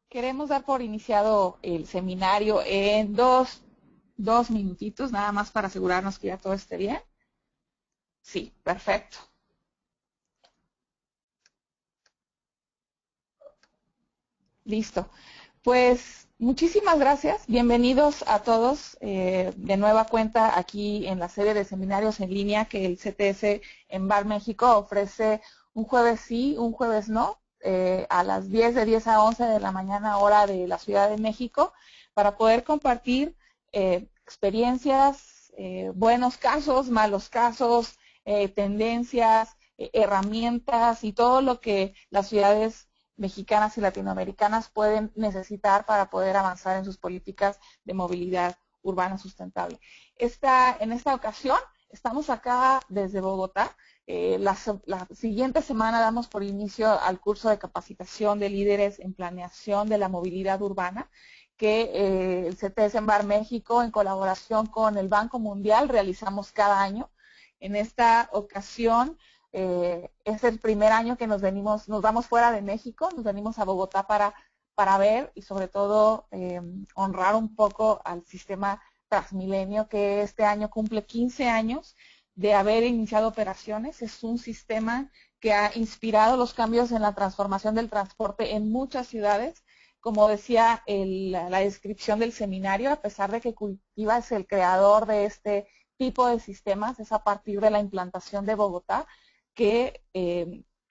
Queremos dar por iniciado el seminario en dos minutitos, nada más para asegurarnos que ya todo esté bien. Sí, perfecto. Listo. Pues muchísimas gracias. Bienvenidos a todos de nueva cuenta aquí en la serie de seminarios en línea que el CTS en Bar México ofrece un jueves sí, un jueves no, a las 10 de 10 a 11 de la mañana hora de la Ciudad de México para poder compartir experiencias, buenos casos, malos casos, tendencias, herramientas y todo lo que las ciudades mexicanas y latinoamericanas pueden necesitar para poder avanzar en sus políticas de movilidad urbana sustentable. En esta ocasión estamos acá desde Bogotá. La siguiente semana damos por inicio al curso de capacitación de líderes en planeación de la movilidad urbana que el CTS en Bar México, en colaboración con el Banco Mundial, realizamos cada año. En esta ocasión es el primer año que nos vamos fuera de México, nos venimos a Bogotá para ver y sobre todo honrar un poco al sistema Transmilenio, que este año cumple 15 años de haber iniciado operaciones. Es un sistema que ha inspirado los cambios en la transformación del transporte en muchas ciudades. Como decía la descripción del seminario, a pesar de que Curitiba es el creador de este tipo de sistemas, es a partir de la implantación de Bogotá que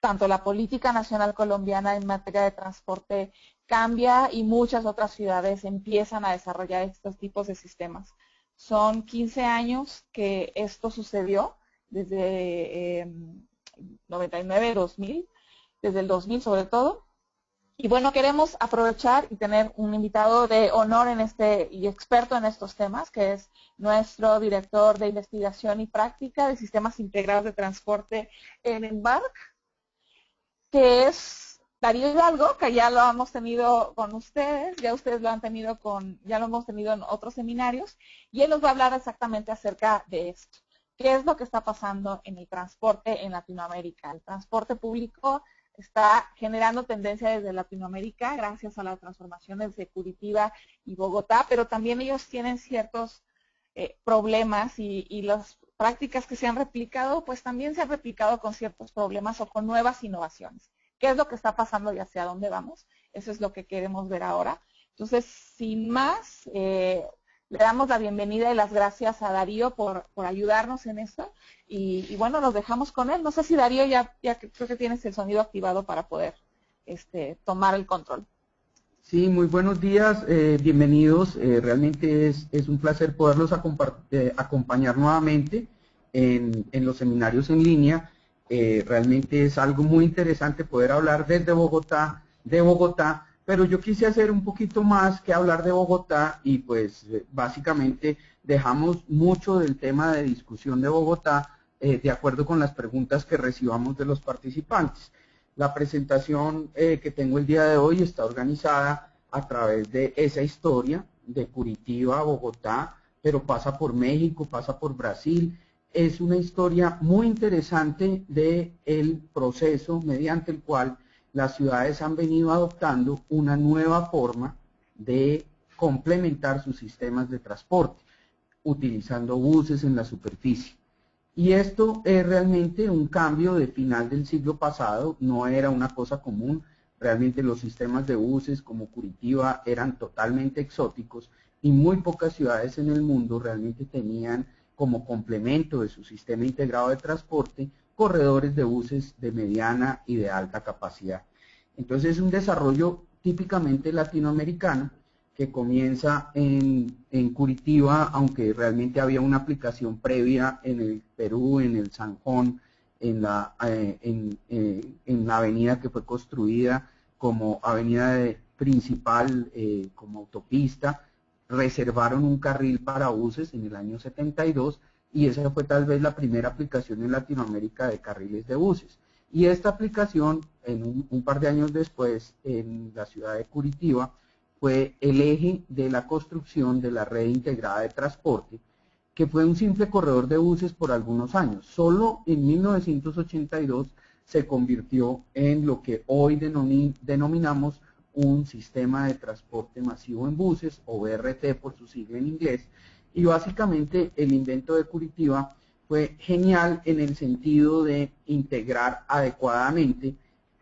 tanto la política nacional colombiana en materia de transporte cambia y muchas otras ciudades empiezan a desarrollar estos tipos de sistemas. Son 15 años que esto sucedió, desde 99, 2000, desde el 2000 sobre todo. Y bueno, queremos aprovechar y tener un invitado de honor y experto en estos temas, que es nuestro director de investigación y práctica de sistemas integrados de transporte en Embark, que es Darío Hidalgo, que ya lo hemos tenido con ustedes, ya ustedes lo han tenido ya lo hemos tenido en otros seminarios, y él nos va a hablar exactamente acerca de esto. ¿Qué es lo que está pasando en el transporte en Latinoamérica? El transporte público está generando tendencia desde Latinoamérica gracias a las transformaciones de Curitiba y Bogotá, pero también ellos tienen ciertos problemas y las prácticas que se han replicado, pues también se han replicado con ciertos problemas o con nuevas innovaciones. ¿Qué es lo que está pasando y hacia dónde vamos? Eso es lo que queremos ver ahora. Entonces, sin más, le damos la bienvenida y las gracias a Darío por ayudarnos en esto. Y bueno, nos dejamos con él. No sé si Darío ya creo que tienes el sonido activado para poder tomar el control. Sí, muy buenos días, bienvenidos. Realmente es un placer poderlos acompañar nuevamente en los seminarios en línea. Realmente es algo muy interesante poder hablar desde Bogotá, de Bogotá, pero yo quise hacer un poquito más que hablar de Bogotá y pues básicamente dejamos mucho del tema de discusión de Bogotá de acuerdo con las preguntas que recibamos de los participantes. La presentación que tengo el día de hoy está organizada a través de esa historia de Curitiba a Bogotá, pero pasa por México, pasa por Brasil. Es una historia muy interesante del proceso mediante el cual las ciudades han venido adoptando una nueva forma de complementar sus sistemas de transporte, utilizando buses en la superficie. Y esto es realmente un cambio de final del siglo pasado, no era una cosa común, realmente los sistemas de buses como Curitiba eran totalmente exóticos y muy pocas ciudades en el mundo realmente tenían como complemento de su sistema integrado de transporte corredores de buses de mediana y de alta capacidad. Entonces es un desarrollo típicamente latinoamericano que comienza en Curitiba, aunque realmente había una aplicación previa en el Perú, en el Sanjón, en la avenida que fue construida como avenida principal, como autopista. Reservaron un carril para buses en el año 72 y esa fue tal vez la primera aplicación en Latinoamérica de carriles de buses. Y esta aplicación, en un par de años después, en la ciudad de Curitiba, fue el eje de la construcción de la red integrada de transporte, que fue un simple corredor de buses por algunos años. Solo en 1982 se convirtió en lo que hoy denominamos un sistema de transporte masivo en buses, o BRT por su sigla en inglés, y básicamente el invento de Curitiba fue genial en el sentido de integrar adecuadamente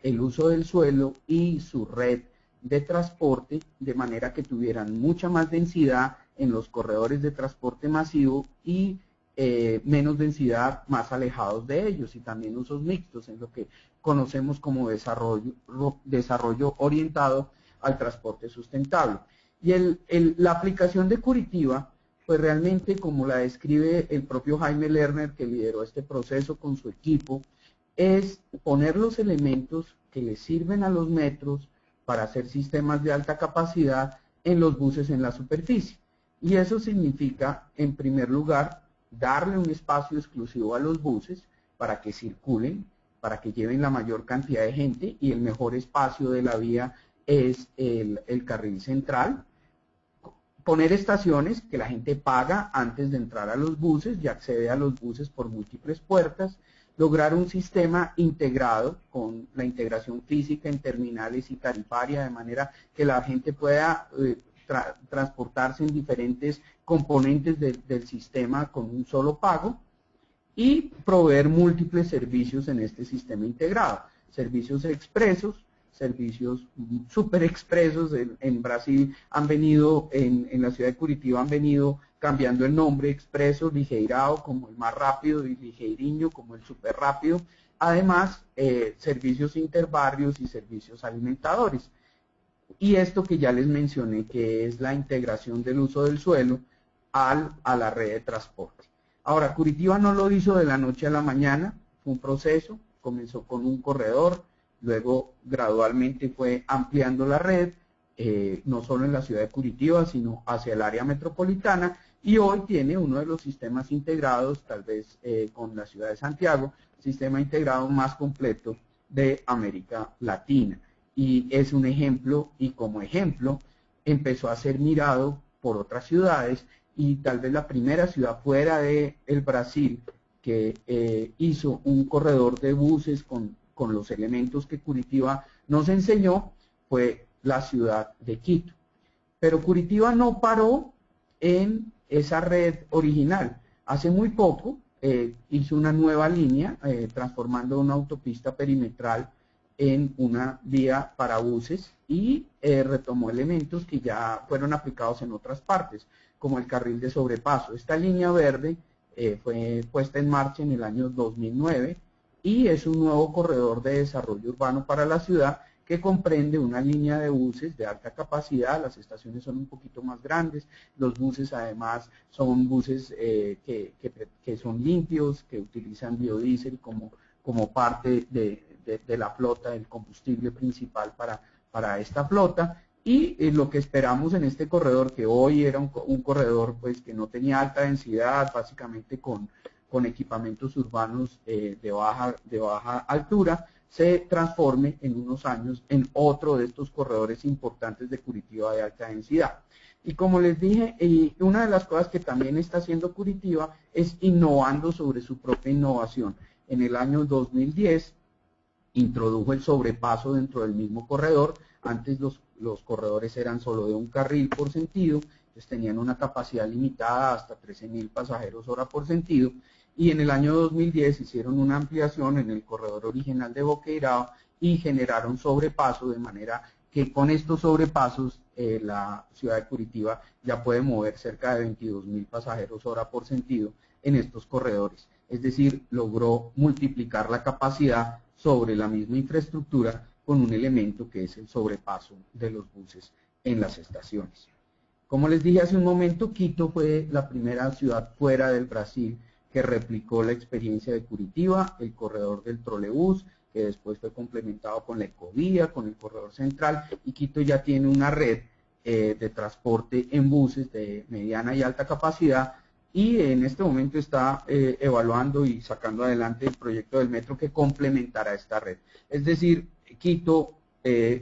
el uso del suelo y su red de transporte, de manera que tuvieran mucha más densidad en los corredores de transporte masivo y menos densidad más alejados de ellos, y también usos mixtos en lo que conocemos como desarrollo orientado al transporte sustentable. Y la aplicación de Curitiba, pues realmente, como la describe el propio Jaime Lerner, que lideró este proceso con su equipo, es poner los elementos que le sirven a los metros para hacer sistemas de alta capacidad en los buses en la superficie. Y eso significa, en primer lugar, darle un espacio exclusivo a los buses para que circulen, para que lleven la mayor cantidad de gente, y el mejor espacio de la vía es el carril central. Poner estaciones que la gente paga antes de entrar a los buses y accede a los buses por múltiples puertas. Lograr un sistema integrado con la integración física en terminales y tarifaria, de manera que la gente pueda transportarse en diferentes componentes del sistema con un solo pago, y proveer múltiples servicios en este sistema integrado. Servicios expresos, servicios super expresos. En Brasil han venido, en la ciudad de Curitiba han venido cambiando el nombre: expreso, ligeirado como el más rápido y ligeirinho como el super rápido. Además, servicios interbarrios y servicios alimentadores. Y esto que ya les mencioné, que es la integración del uso del suelo a la red de transporte. Ahora, Curitiba no lo hizo de la noche a la mañana, fue un proceso, comenzó con un corredor, luego gradualmente fue ampliando la red, no solo en la ciudad de Curitiba, sino hacia el área metropolitana, y hoy tiene uno de los sistemas integrados, tal vez con la ciudad de Santiago, sistema integrado más completo de América Latina. Y es un ejemplo, y como ejemplo empezó a ser mirado por otras ciudades, y tal vez la primera ciudad fuera de el Brasil que hizo un corredor de buses con los elementos que Curitiba nos enseñó fue la ciudad de Quito. Pero Curitiba no paró en esa red original. Hace muy poco hizo una nueva línea, transformando una autopista perimetral en una vía para buses, y retomó elementos que ya fueron aplicados en otras partes, como el carril de sobrepaso. Esta línea verde fue puesta en marcha en el año 2009 y es un nuevo corredor de desarrollo urbano para la ciudad, que comprende una línea de buses de alta capacidad. Las estaciones son un poquito más grandes, los buses además son buses que son limpios, que utilizan biodiesel como parte de la flota, del combustible principal para esta flota. Y lo que esperamos en este corredor, que hoy era un corredor pues que no tenía alta densidad, básicamente con equipamientos urbanos de baja altura, se transforme en unos años en otro de estos corredores importantes de Curitiba de alta densidad. Y como les dije, una de las cosas que también está haciendo Curitiba es innovando sobre su propia innovación. En el año 2010 introdujo el sobrepaso dentro del mismo corredor. Antes los corredores eran solo de un carril por sentido, entonces tenían una capacidad limitada hasta 13.000 pasajeros hora por sentido, y en el año 2010 hicieron una ampliación en el corredor original de Boqueirao y generaron sobrepaso, de manera que con estos sobrepasos la ciudad de Curitiba ya puede mover cerca de 22.000 pasajeros hora por sentido en estos corredores. Es decir, logró multiplicar la capacidad sobre la misma infraestructura con un elemento que es el sobrepaso de los buses en las estaciones. Como les dije hace un momento, Quito fue la primera ciudad fuera del Brasil que replicó la experiencia de Curitiba, el corredor del trolebús, que después fue complementado con la ecovía, con el corredor central, y Quito ya tiene una red de transporte en buses de mediana y alta capacidad, y en este momento está evaluando y sacando adelante el proyecto del metro que complementará esta red. Es decir, Quito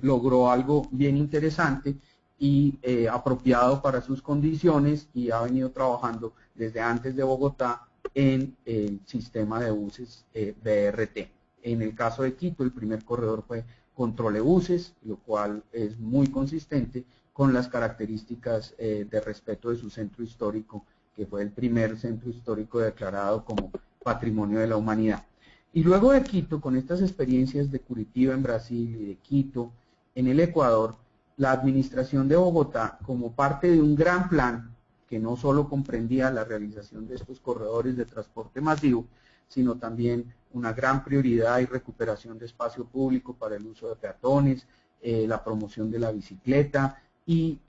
logró algo bien interesante y apropiado para sus condiciones, y ha venido trabajando desde antes de Bogotá en el sistema de buses BRT. En el caso de Quito, el primer corredor fue con trolebuses, lo cual es muy consistente con las características de respeto de su centro histórico, que fue el primer centro histórico declarado como Patrimonio de la Humanidad. Y luego de Quito, con estas experiencias de Curitiba en Brasil y de Quito en el Ecuador, la administración de Bogotá, como parte de un gran plan que no solo comprendía la realización de estos corredores de transporte masivo, sino también una gran prioridad y recuperación de espacio público para el uso de peatones, la promoción de la bicicleta y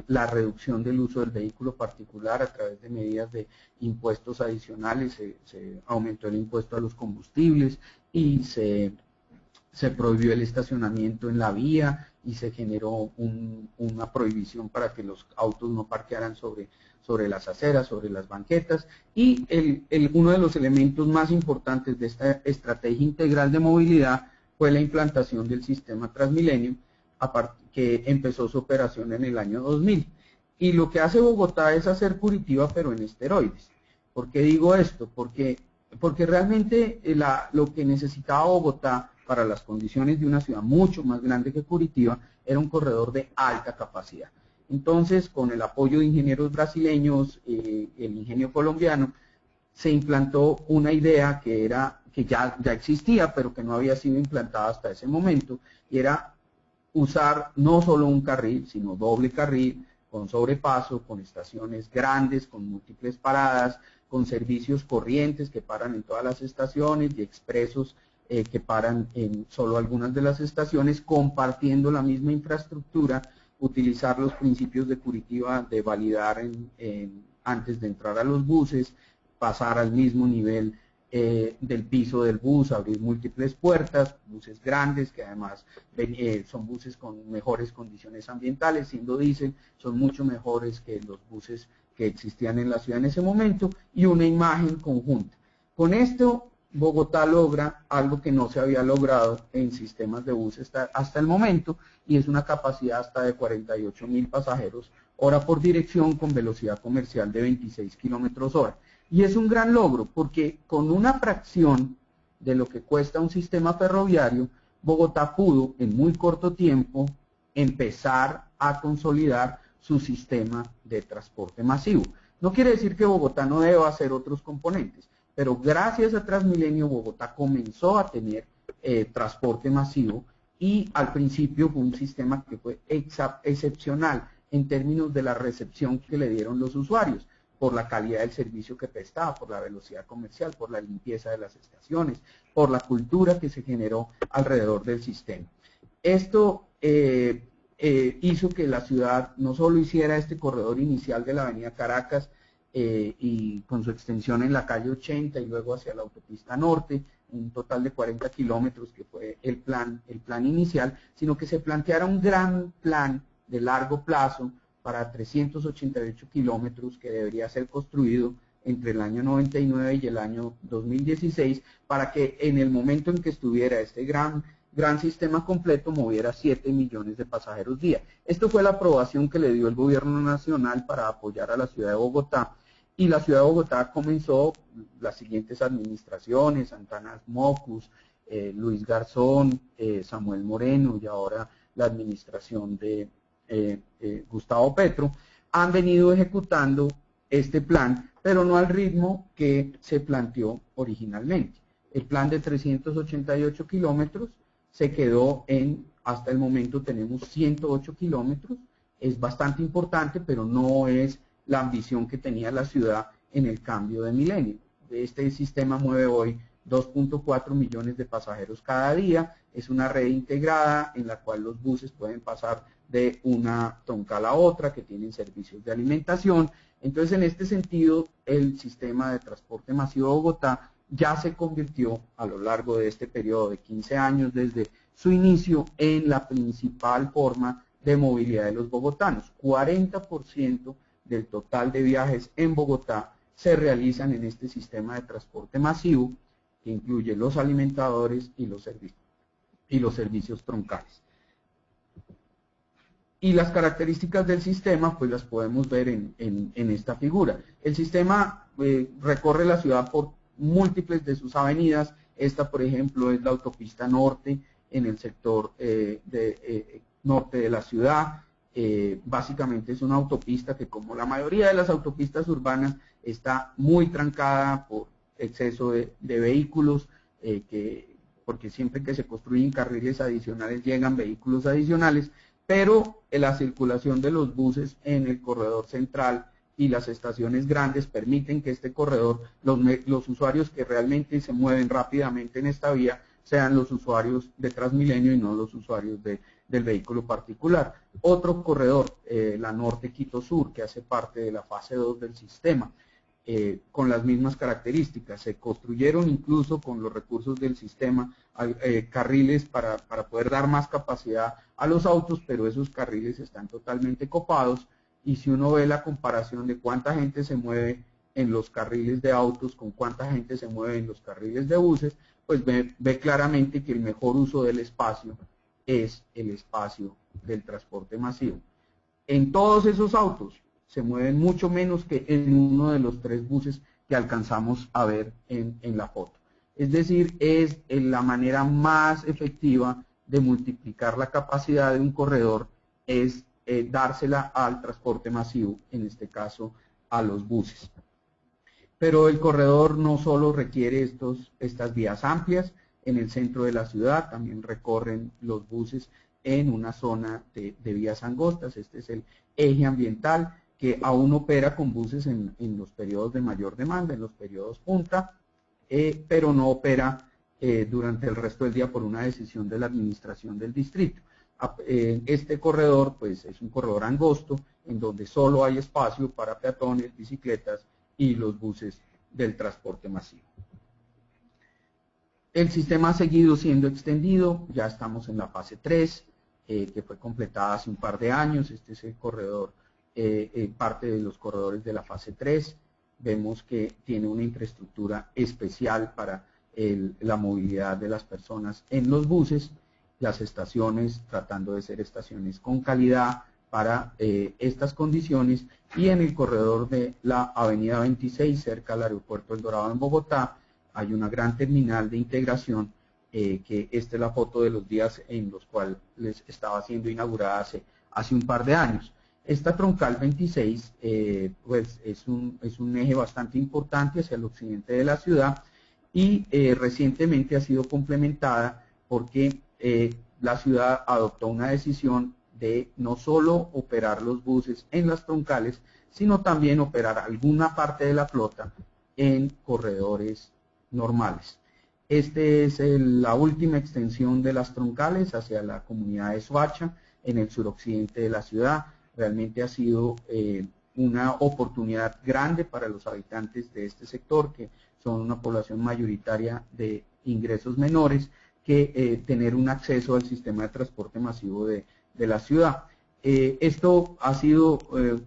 la reducción del uso del vehículo particular a través de medidas de impuestos adicionales. Se aumentó el impuesto a los combustibles y se prohibió el estacionamiento en la vía y se generó una prohibición para que los autos no parquearan sobre las aceras, sobre las banquetas. Y uno de los elementos más importantes de esta estrategia integral de movilidad fue la implantación del sistema Transmilenio, que empezó su operación en el año 2000. Y lo que hace Bogotá es hacer Curitiba, pero en esteroides. ¿Por qué digo esto? Porque realmente lo que necesitaba Bogotá para las condiciones de una ciudad mucho más grande que Curitiba era un corredor de alta capacidad. Entonces, con el apoyo de ingenieros brasileños, el ingenio colombiano, se implantó una idea que ya existía, pero que no había sido implantada hasta ese momento, y era usar no solo un carril, sino doble carril, con sobrepaso, con estaciones grandes, con múltiples paradas, con servicios corrientes que paran en todas las estaciones y expresos que paran en solo algunas de las estaciones, compartiendo la misma infraestructura, utilizar los principios de Curitiba de validar antes de entrar a los buses, pasar al mismo nivel del piso del bus, abrir múltiples puertas, buses grandes que además son buses con mejores condiciones ambientales, siendo diésel, son mucho mejores que los buses que existían en la ciudad en ese momento, y una imagen conjunta. Con esto Bogotá logra algo que no se había logrado en sistemas de buses hasta el momento, y es una capacidad hasta de 48.000 pasajeros hora por dirección con velocidad comercial de 26 kilómetros hora. Y es un gran logro porque con una fracción de lo que cuesta un sistema ferroviario, Bogotá pudo en muy corto tiempo empezar a consolidar su sistema de transporte masivo. No quiere decir que Bogotá no deba hacer otros componentes, pero gracias a Transmilenio Bogotá comenzó a tener transporte masivo, y al principio fue un sistema que fue excepcional en términos de la recepción que le dieron los usuarios, por la calidad del servicio que prestaba, por la velocidad comercial, por la limpieza de las estaciones, por la cultura que se generó alrededor del sistema. Esto hizo que la ciudad no solo hiciera este corredor inicial de la avenida Caracas y con su extensión en la calle 80 y luego hacia la autopista norte, un total de 40 kilómetros que fue el plan inicial, sino que se planteara un gran plan de largo plazo para 388 kilómetros que debería ser construido entre el año 99 y el año 2016 para que en el momento en que estuviera este gran sistema completo moviera 7 millones de pasajeros día. Esto fue la aprobación que le dio el gobierno nacional para apoyar a la ciudad de Bogotá, y la ciudad de Bogotá comenzó las siguientes administraciones: Santana Mocus, Luis Garzón, Samuel Moreno y ahora la administración de Gustavo Petro, han venido ejecutando este plan, pero no al ritmo que se planteó originalmente. El plan de 388 kilómetros se quedó hasta el momento tenemos 108 kilómetros, es bastante importante, pero no es la ambición que tenía la ciudad en el cambio de milenio. Este sistema mueve hoy 2.4 millones de pasajeros cada día, es una red integrada en la cual los buses pueden pasar de una troncal a otra, que tienen servicios de alimentación. Entonces, en este sentido, el sistema de transporte masivo de Bogotá ya se convirtió a lo largo de este periodo de 15 años desde su inicio en la principal forma de movilidad de los bogotanos. 40% del total de viajes en Bogotá se realizan en este sistema de transporte masivo, que incluye los alimentadores y los servicios troncales. Y las características del sistema pues las podemos ver en esta figura. El sistema recorre la ciudad por múltiples de sus avenidas. Esta, por ejemplo, es la autopista norte, en el sector norte de la ciudad. Básicamente es una autopista que, como la mayoría de las autopistas urbanas, está muy trancada por exceso de vehículos, porque siempre que se construyen carriles adicionales llegan vehículos adicionales, pero la circulación de los buses en el corredor central y las estaciones grandes permiten que este corredor, los usuarios que realmente se mueven rápidamente en esta vía, sean los usuarios de Transmilenio y no los usuarios del vehículo particular. Otro corredor, la Norte Quito Sur, que hace parte de la fase 2 del sistema, con las mismas características. Se construyeron incluso con los recursos del sistema carriles para poder dar más capacidad a los autos, pero esos carriles están totalmente copados, y si uno ve la comparación de cuánta gente se mueve en los carriles de autos con cuánta gente se mueve en los carriles de buses, pues ve claramente que el mejor uso del espacio es el espacio del transporte masivo. En todos esos autos se mueven mucho menos que en uno de los 3 buses que alcanzamos a ver en la foto. Es decir, es la manera más efectiva de multiplicar la capacidad de un corredor, es dársela al transporte masivo, en este caso a los buses. Pero el corredor no solo requiere estas vías amplias en el centro de la ciudad, también recorren los buses en una zona de vías angostas. Este es el eje ambiental, que aún opera con buses en los periodos de mayor demanda, en los periodos punta, pero no opera durante el resto del día por una decisión de la administración del distrito. Este corredor pues es un corredor angosto en donde solo hay espacio para peatones, bicicletas y los buses del transporte masivo. El sistema ha seguido siendo extendido, ya estamos en la fase 3, que fue completada hace un par de años. Este es el corredor, parte de los corredores de la fase 3. Vemos que tiene una infraestructura especial para la movilidad de las personas en los buses, las estaciones tratando de ser estaciones con calidad para estas condiciones, y en el corredor de la avenida 26, cerca al aeropuerto El Dorado en Bogotá, hay una gran terminal de integración, que esta es la foto de los días en los cuales estaba siendo inaugurada hace un par de años. Esta troncal 26 pues es un eje bastante importante hacia el occidente de la ciudad, y recientemente ha sido complementada porque la ciudad adoptó una decisión de no solo operar los buses en las troncales, sino también operar alguna parte de la flota en corredores normales. Esta es la última extensión de las troncales hacia la comunidad de Soacha, en el suroccidente de la ciudad. Realmente ha sido una oportunidad grande para los habitantes de este sector, que son una población mayoritaria de ingresos menores, que tener un acceso al sistema de transporte masivo de la ciudad. Esto ha sido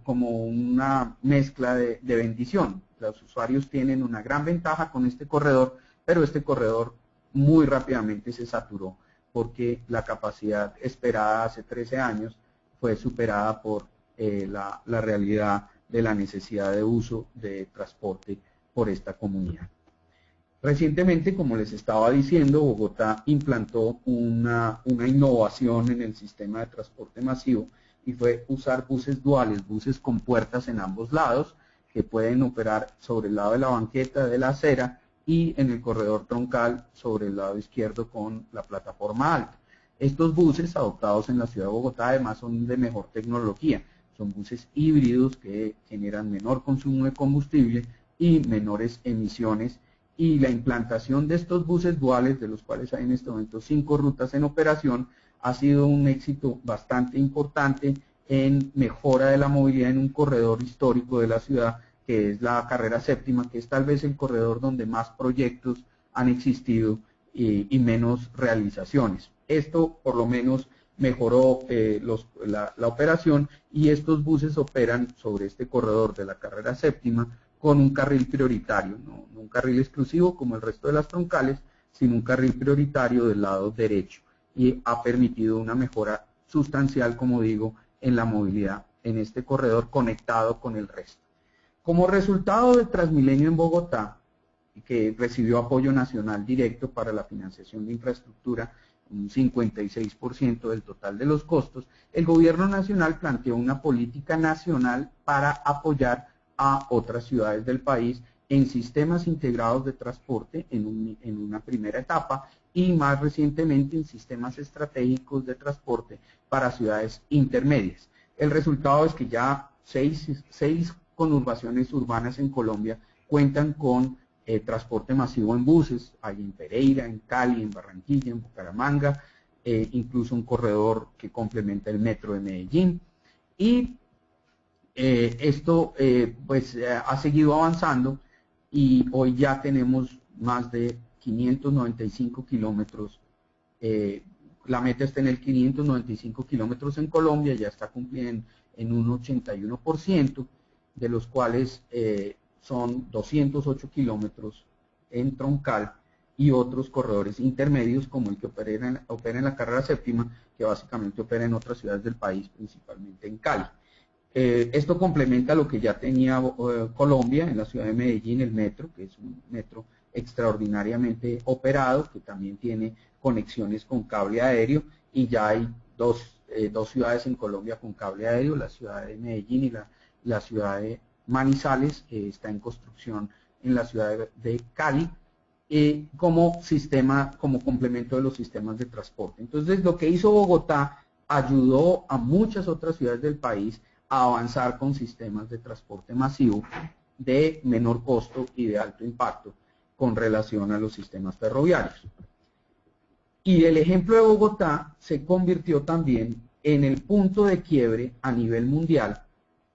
como una mezcla de bendición. Los usuarios tienen una gran ventaja con este corredor, pero este corredor muy rápidamente se saturó, porque la capacidad esperada hace 13 años fue superada por la realidad de la necesidad de uso de transporte por esta comunidad. Recientemente, como les estaba diciendo, Bogotá implantó una innovación en el sistema de transporte masivo, y fue usar buses duales, buses con puertas en ambos lados, que pueden operar sobre el lado de la banqueta de la acera y en el corredor troncal sobre el lado izquierdo con la plataforma alta. Estos buses adoptados en la ciudad de Bogotá además son de mejor tecnología, son buses híbridos que generan menor consumo de combustible y menores emisiones, y la implantación de estos buses duales, de los cuales hay en este momento 5 rutas en operación, ha sido un éxito bastante importante en mejora de la movilidad en un corredor histórico de la ciudad, que es la carrera séptima, que es tal vez el corredor donde más proyectos han existido y menos realizaciones. Esto por lo menos mejoró la operación, y estos buses operan sobre este corredor de la carrera séptima con un carril prioritario, no un carril exclusivo como el resto de las troncales, sino un carril prioritario del lado derecho, y ha permitido una mejora sustancial, como digo, en la movilidad en este corredor conectado con el resto. Como resultado del Transmilenio en Bogotá, que recibió apoyo nacional directo para la financiación de infraestructura un 56% del total de los costos, el gobierno nacional planteó una política nacional para apoyar a otras ciudades del país en sistemas integrados de transporte en una primera etapa y más recientemente en sistemas estratégicos de transporte para ciudades intermedias. El resultado es que ya seis conurbaciones urbanas en Colombia cuentan con transporte masivo en buses, hay en Pereira, en Cali, en Barranquilla, en Bucaramanga, incluso un corredor que complementa el metro de Medellín. Y esto ha seguido avanzando y hoy ya tenemos más de 595 kilómetros. La meta está en el 595 kilómetros en Colombia, ya está cumpliendo en un 81%, de los cuales son 208 kilómetros en troncal y otros corredores intermedios como el que opera en la carrera séptima, que básicamente opera en otras ciudades del país, principalmente en Cali. Esto complementa lo que ya tenía Colombia en la ciudad de Medellín, el metro, que es un metro extraordinariamente operado, que también tiene conexiones con cable aéreo, y ya hay dos ciudades en Colombia con cable aéreo, la ciudad de Medellín y la ciudad de Manizales, está en construcción en la ciudad de Cali, como complemento de los sistemas de transporte. Entonces, lo que hizo Bogotá ayudó a muchas otras ciudades del país a avanzar con sistemas de transporte masivo de menor costo y de alto impacto con relación a los sistemas ferroviarios. Y el ejemplo de Bogotá se convirtió también en el punto de quiebre a nivel mundial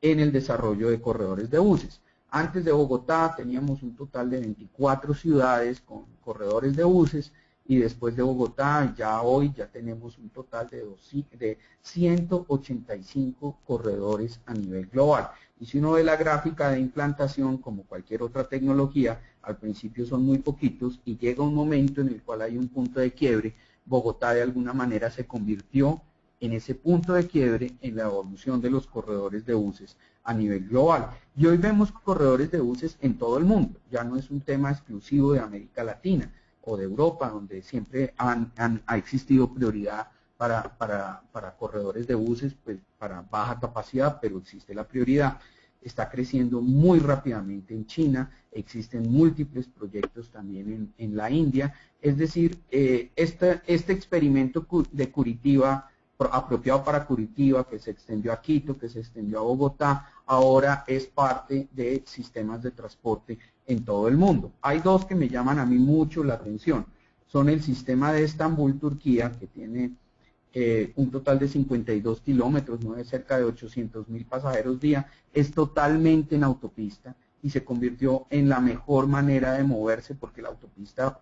en el desarrollo de corredores de buses. Antes de Bogotá teníamos un total de 24 ciudades con corredores de buses, y después de Bogotá hoy tenemos un total de 185 corredores a nivel global. Y si uno ve la gráfica de implantación, como cualquier otra tecnología, al principio son muy poquitos y llega un momento en el cual hay un punto de quiebre. Bogotá de alguna manera se convirtió en ese punto de quiebre en la evolución de los corredores de buses a nivel global. Y hoy vemos corredores de buses en todo el mundo, ya no es un tema exclusivo de América Latina o de Europa, donde siempre ha existido prioridad para corredores de buses, pues para baja capacidad, pero existe la prioridad. Está creciendo muy rápidamente en China, existen múltiples proyectos también en la India, es decir, este experimento de Curitiba, apropiado para Curitiba, que se extendió a Quito, que se extendió a Bogotá, ahora es parte de sistemas de transporte en todo el mundo. Hay dos que me llaman a mí mucho la atención. Son el sistema de Estambul, Turquía, que tiene un total de 52 kilómetros, mueve cerca de 800.000 pasajeros día, es totalmente en autopista y se convirtió en la mejor manera de moverse porque la autopista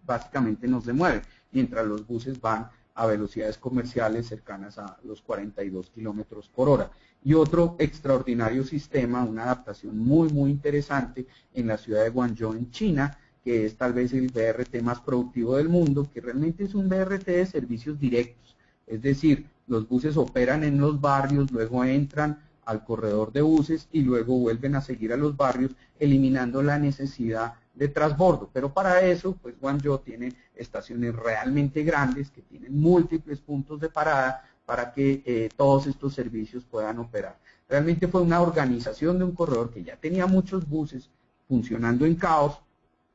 básicamente no se mueve, mientras los buses van a velocidades comerciales cercanas a los 42 kilómetros por hora. Y otro extraordinario sistema, una adaptación muy interesante en la ciudad de Guangzhou, en China, que es tal vez el BRT más productivo del mundo, que realmente es un BRT de servicios directos. Es decir, los buses operan en los barrios, luego entran al corredor de buses y luego vuelven a seguir a los barrios, eliminando la necesidad de transbordo. Pero para eso, pues Guangzhou tiene estaciones realmente grandes que tienen múltiples puntos de parada para que todos estos servicios puedan operar. Realmente fue una organización de un corredor que ya tenía muchos buses funcionando en caos,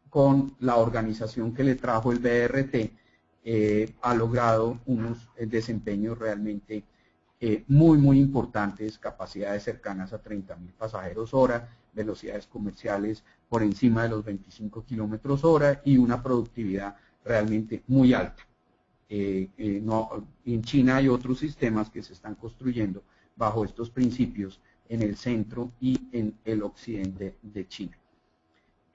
con la organización que le trajo el BRT, ha logrado unos desempeños realmente muy importantes, capacidades cercanas a 30.000 pasajeros hora, velocidades comerciales por encima de los 25 kilómetros hora y una productividad realmente muy alta. En China hay otros sistemas que se están construyendo bajo estos principios en el centro y en el occidente de China.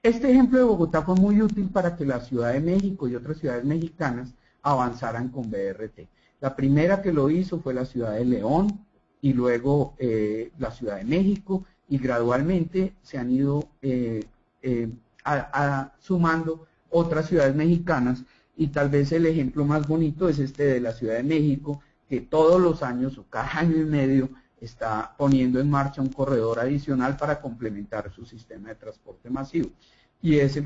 Este ejemplo de Bogotá fue muy útil para que la Ciudad de México y otras ciudades mexicanas avanzaran con BRT. La primera que lo hizo fue la ciudad de León y luego la Ciudad de México, y gradualmente se han ido sumando otras ciudades mexicanas, y tal vez el ejemplo más bonito es este de la Ciudad de México, que todos los años o cada año y medio está poniendo en marcha un corredor adicional para complementar su sistema de transporte masivo, y es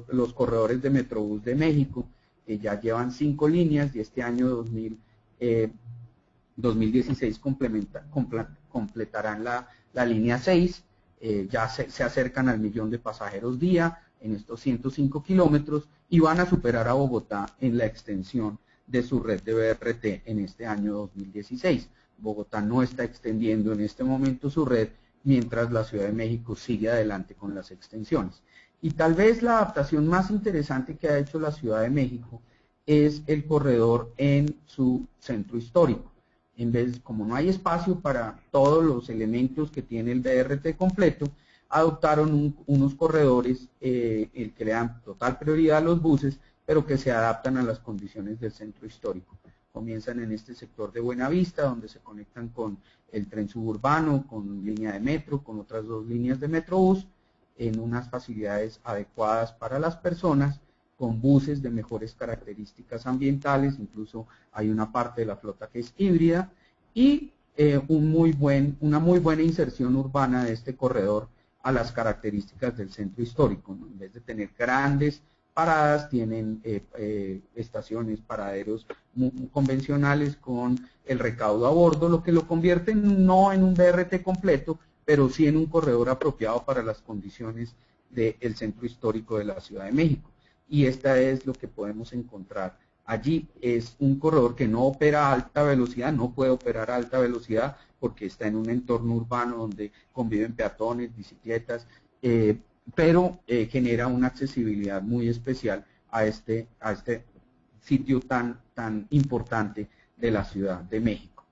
los corredores de Metrobús de México, ya llevan 5 líneas y este año 2016 completarán la línea 6, ya se acercan al 1.000.000 de pasajeros día en estos 105 kilómetros y van a superar a Bogotá en la extensión de su red de BRT en este año 2016. Bogotá no está extendiendo en este momento su red, mientras la Ciudad de México sigue adelante con las extensiones. Y tal vez la adaptación más interesante que ha hecho la Ciudad de México es el corredor en su centro histórico. En vez, como no hay espacio para todos los elementos que tiene el BRT completo, adoptaron unos corredores el que le dan total prioridad a los buses, pero que se adaptan a las condiciones del centro histórico. Comienzan en este sector de Buenavista, donde se conectan con el tren suburbano, con línea de metro, con otras 2 líneas de Metrobús, en unas facilidades adecuadas para las personas, con buses de mejores características ambientales, incluso hay una parte de la flota que es híbrida, y una muy buena inserción urbana de este corredor a las características del centro histórico, ¿no? En vez de tener grandes paradas, tienen estaciones, paraderos convencionales con el recaudo a bordo, lo que lo convierte no en un BRT completo, pero sí en un corredor apropiado para las condiciones del centro histórico de la Ciudad de México. Y esta es lo que podemos encontrar allí. Es un corredor que no opera a alta velocidad, no puede operar a alta velocidad porque está en un entorno urbano donde conviven peatones, bicicletas, pero genera una accesibilidad muy especial a este sitio tan importante de la Ciudad de México.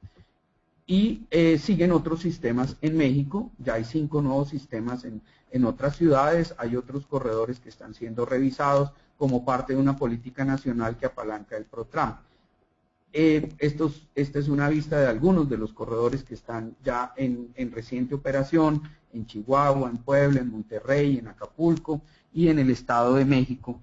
Y siguen otros sistemas en México, ya hay 5 nuevos sistemas en otras ciudades, hay otros corredores que están siendo revisados como parte de una política nacional que apalanca el PROTRAM. Esta es una vista de algunos de los corredores que están ya en reciente operación, en Chihuahua, en Puebla, en Monterrey, en Acapulco y en el Estado de México,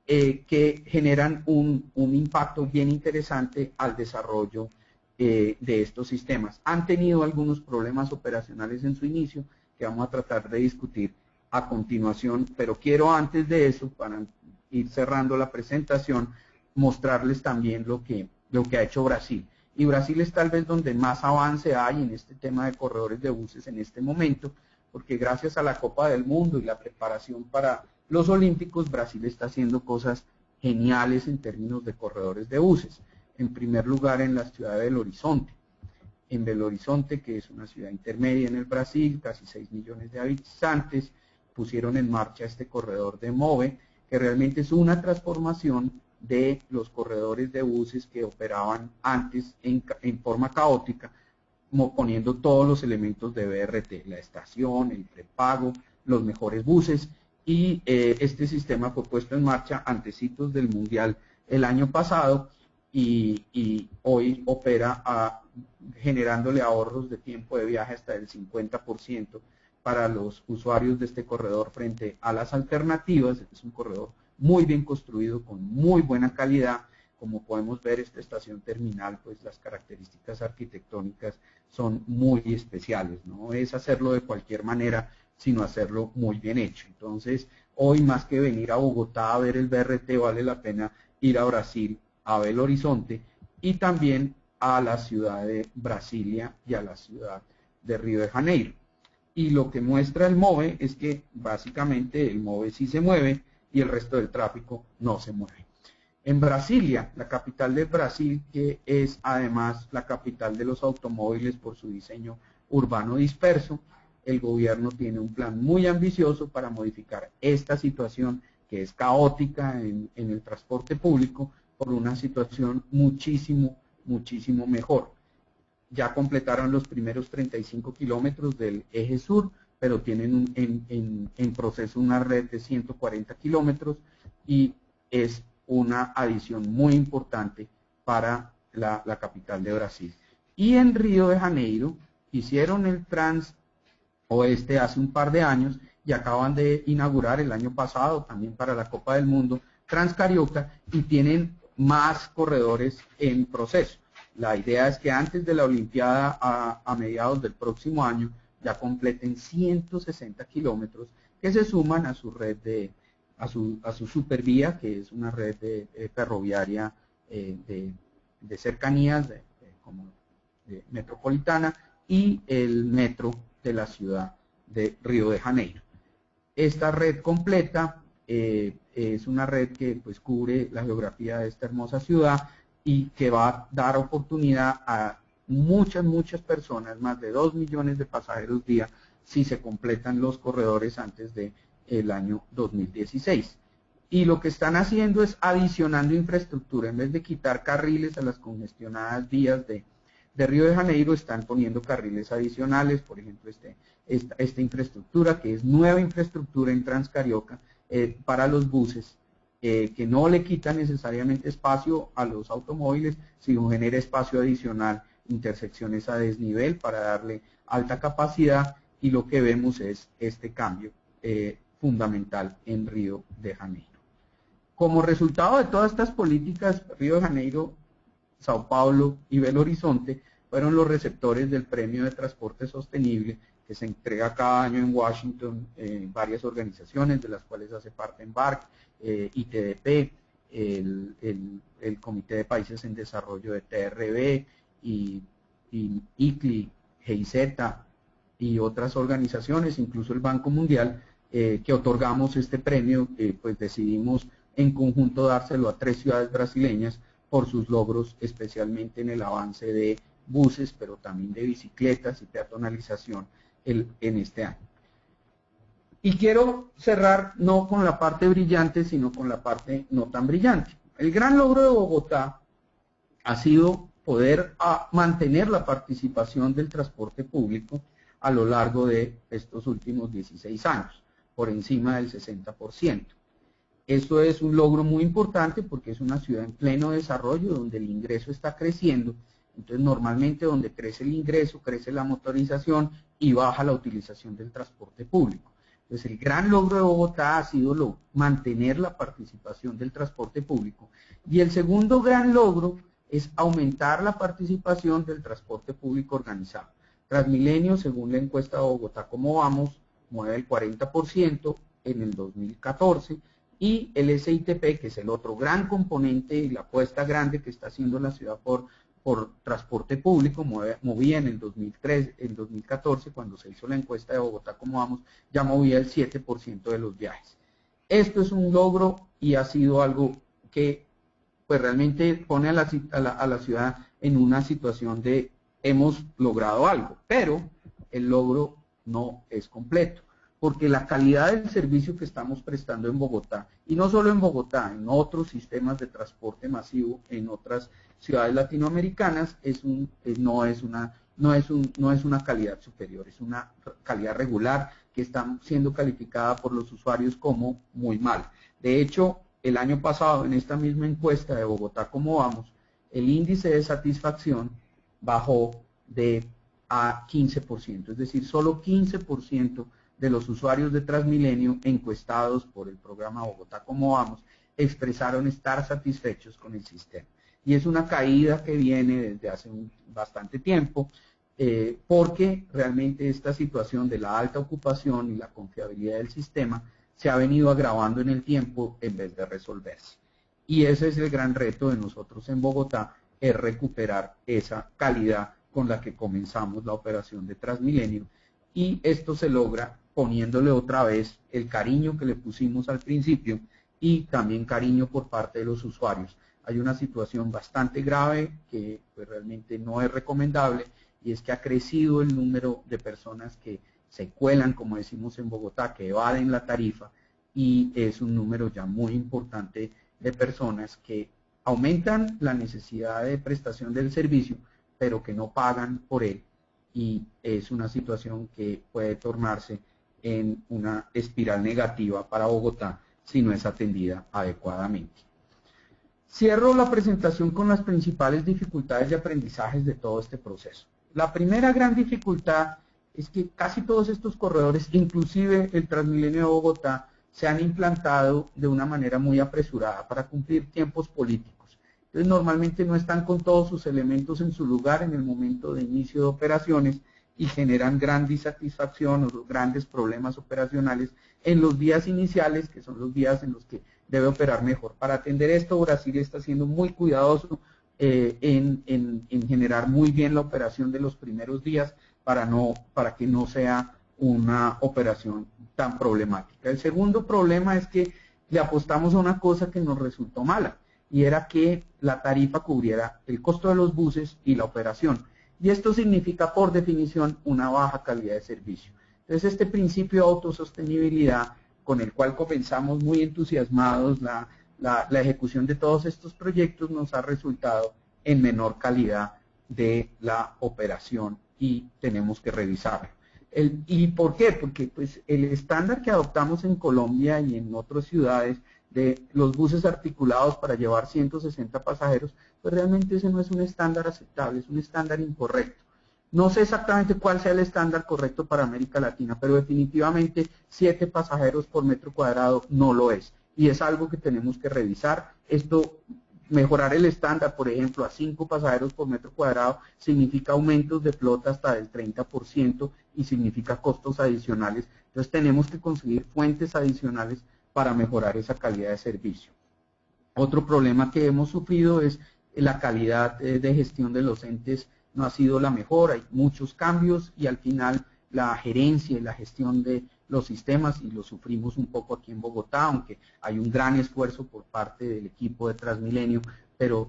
que generan un impacto bien interesante al desarrollo de estos sistemas. Han tenido algunos problemas operacionales en su inicio que vamos a tratar de discutir a continuación, pero quiero antes de eso, para ir cerrando la presentación, mostrarles también lo que ha hecho Brasil. Y Brasil es tal vez donde más avance hay en este tema de corredores de buses en este momento, porque gracias a la Copa del Mundo y la preparación para los Olímpicos, Brasil está haciendo cosas geniales en términos de corredores de buses. En primer lugar, en la ciudad de Belo Horizonte. En Belo Horizonte, que es una ciudad intermedia en el Brasil, casi 6 millones de habitantes, pusieron en marcha este corredor de MOVE, que realmente es una transformación de los corredores de buses que operaban antes en forma caótica, poniendo todos los elementos de BRT, la estación, el prepago, los mejores buses, y este sistema fue puesto en marcha antecitos del Mundial el año pasado y hoy opera generándole ahorros de tiempo de viaje hasta el 50% para los usuarios de este corredor frente a las alternativas. Es un corredor muy bien construido, con muy buena calidad. Como podemos ver, esta estación terminal, pues las características arquitectónicas son muy especiales. No es hacerlo de cualquier manera, sino hacerlo muy bien hecho. Entonces, hoy más que venir a Bogotá a ver el BRT, vale la pena ir a Brasil, a Belo Horizonte y también a la ciudad de Brasilia y a la ciudad de Río de Janeiro. Y lo que muestra el MOVE es que básicamente el MOVE sí se mueve y el resto del tráfico no se mueve. En Brasilia, la capital de Brasil, que es además la capital de los automóviles por su diseño urbano disperso, el gobierno tiene un plan muy ambicioso para modificar esta situación que es caótica en el transporte público por una situación muchísimo mejor. Ya completaron los primeros 35 kilómetros del eje sur, pero tienen en proceso una red de 140 kilómetros y es una adición muy importante para la capital de Brasil. Y en Río de Janeiro hicieron el Transoeste hace un par de años y acaban de inaugurar el año pasado, también para la Copa del Mundo, Transcarioca, y tienen más corredores en proceso. La idea es que antes de la Olimpiada, a mediados del próximo año, ya completen 160 kilómetros que se suman a su red a su supervía, que es una red ferroviaria de cercanías como metropolitana, y el metro de la ciudad de Río de Janeiro. Esta red completa es una red que pues cubre la geografía de esta hermosa ciudad y que va a dar oportunidad a muchas personas, más de 2 millones de pasajeros día, si se completan los corredores antes del año 2016. Y lo que están haciendo es adicionando infraestructura. En vez de quitar carriles a las congestionadas vías de Río de Janeiro, están poniendo carriles adicionales, por ejemplo, esta infraestructura, que es nueva infraestructura en Transcarioca para los buses, que no le quita necesariamente espacio a los automóviles, sino genera espacio adicional, intersecciones a desnivel para darle alta capacidad, y lo que vemos es este cambio fundamental en Río de Janeiro. Como resultado de todas estas políticas, Río de Janeiro, Sao Paulo y Belo Horizonte fueron los receptores del Premio de Transporte Sostenible que se entrega cada año en Washington, varias organizaciones, de las cuales hace parte EMBARC, ITDP, el Comité de Países en Desarrollo de TRB, y ICLI, GIZ y otras organizaciones, incluso el Banco Mundial, que otorgamos este premio. Pues decidimos en conjunto dárselo a 3 ciudades brasileñas por sus logros, especialmente en el avance de buses, pero también de bicicletas y peatonalización en este año. Y quiero cerrar no con la parte brillante, sino con la parte no tan brillante. El gran logro de Bogotá ha sido poder mantener la participación del transporte público a lo largo de estos últimos 16 años, por encima del 60%. Esto es un logro muy importante porque es una ciudad en pleno desarrollo, donde el ingreso está creciendo. Entonces, normalmente donde crece el ingreso, crece la motorización y baja la utilización del transporte público. Entonces, el gran logro de Bogotá ha sido mantener la participación del transporte público. Y el segundo gran logro es aumentar la participación del transporte público organizado. Transmilenio, según la encuesta de Bogotá Cómo Vamos, mueve el 40% en el 2014, y el SITP, que es el otro gran componente y la apuesta grande que está haciendo la ciudad por transporte público, movía en el 2014, cuando se hizo la encuesta de Bogotá Cómo Vamos, ya movía el 7% de los viajes. Esto es un logro y ha sido algo que pues realmente pone a la ciudad en una situación de hemos logrado algo, pero el logro no es completo, porque la calidad del servicio que estamos prestando en Bogotá, y no solo en Bogotá, en otros sistemas de transporte masivo en otras ciudades latinoamericanas, no es una calidad superior, es una calidad regular que está siendo calificada por los usuarios como muy mal. De hecho, el año pasado, en esta misma encuesta de Bogotá Cómo Vamos, el índice de satisfacción bajó a 15%, es decir, solo 15% de los usuarios de Transmilenio encuestados por el programa Bogotá Cómo Vamos expresaron estar satisfechos con el sistema. Y es una caída que viene desde hace bastante tiempo, porque realmente esta situación de la alta ocupación y la confiabilidad del sistema se ha venido agravando en el tiempo en vez de resolverse. Y ese es el gran reto de nosotros en Bogotá, es recuperar esa calidad con la que comenzamos la operación de Transmilenio, y esto se logra poniéndole otra vez el cariño que le pusimos al principio y también cariño por parte de los usuarios. Hay una situación bastante grave que pues, realmente no es recomendable, y es que ha crecido el número de personas que se cuelan, como decimos en Bogotá, que evaden la tarifa, y es un número ya muy importante de personas que aumentan la necesidad de prestación del servicio, pero que no pagan por él, y es una situación que puede tornarse en una espiral negativa para Bogotá si no es atendida adecuadamente. Cierro la presentación con las principales dificultades de aprendizaje de todo este proceso. La primera gran dificultad es que casi todos estos corredores, inclusive el Transmilenio de Bogotá, se han implantado de una manera muy apresurada para cumplir tiempos políticos. Entonces normalmente no están con todos sus elementos en su lugar en el momento de inicio de operaciones, y generan gran disatisfacción o grandes problemas operacionales en los días iniciales, que son los días en los que debe operar mejor. Para atender esto, Brasil está siendo muy cuidadoso en generar muy bien la operación de los primeros días para que no sea una operación tan problemática. El segundo problema es que le apostamos a una cosa que nos resultó mala, y era que la tarifa cubriera el costo de los buses y la operación. Y esto significa, por definición, una baja calidad de servicio. Entonces, este principio de autosostenibilidad, con el cual comenzamos muy entusiasmados la ejecución de todos estos proyectos, nos ha resultado en menor calidad de la operación y tenemos que revisarlo. ¿Y por qué? Porque pues, el estándar que adoptamos en Colombia y en otras ciudades de los buses articulados para llevar 160 pasajeros, pues realmente ese no es un estándar aceptable, es un estándar incorrecto. No sé exactamente cuál sea el estándar correcto para América Latina, pero definitivamente 7 pasajeros por metro cuadrado no lo es. Y es algo que tenemos que revisar. Mejorar el estándar, por ejemplo, a 5 pasajeros por metro cuadrado, significa aumentos de flota hasta del 30% y significa costos adicionales. Entonces tenemos que conseguir fuentes adicionales para mejorar esa calidad de servicio. Otro problema que hemos sufrido es la calidad de gestión de los entes no ha sido la mejor, hay muchos cambios y al final la gerencia y la gestión de los sistemas, y lo sufrimos un poco aquí en Bogotá, aunque hay un gran esfuerzo por parte del equipo de Transmilenio, pero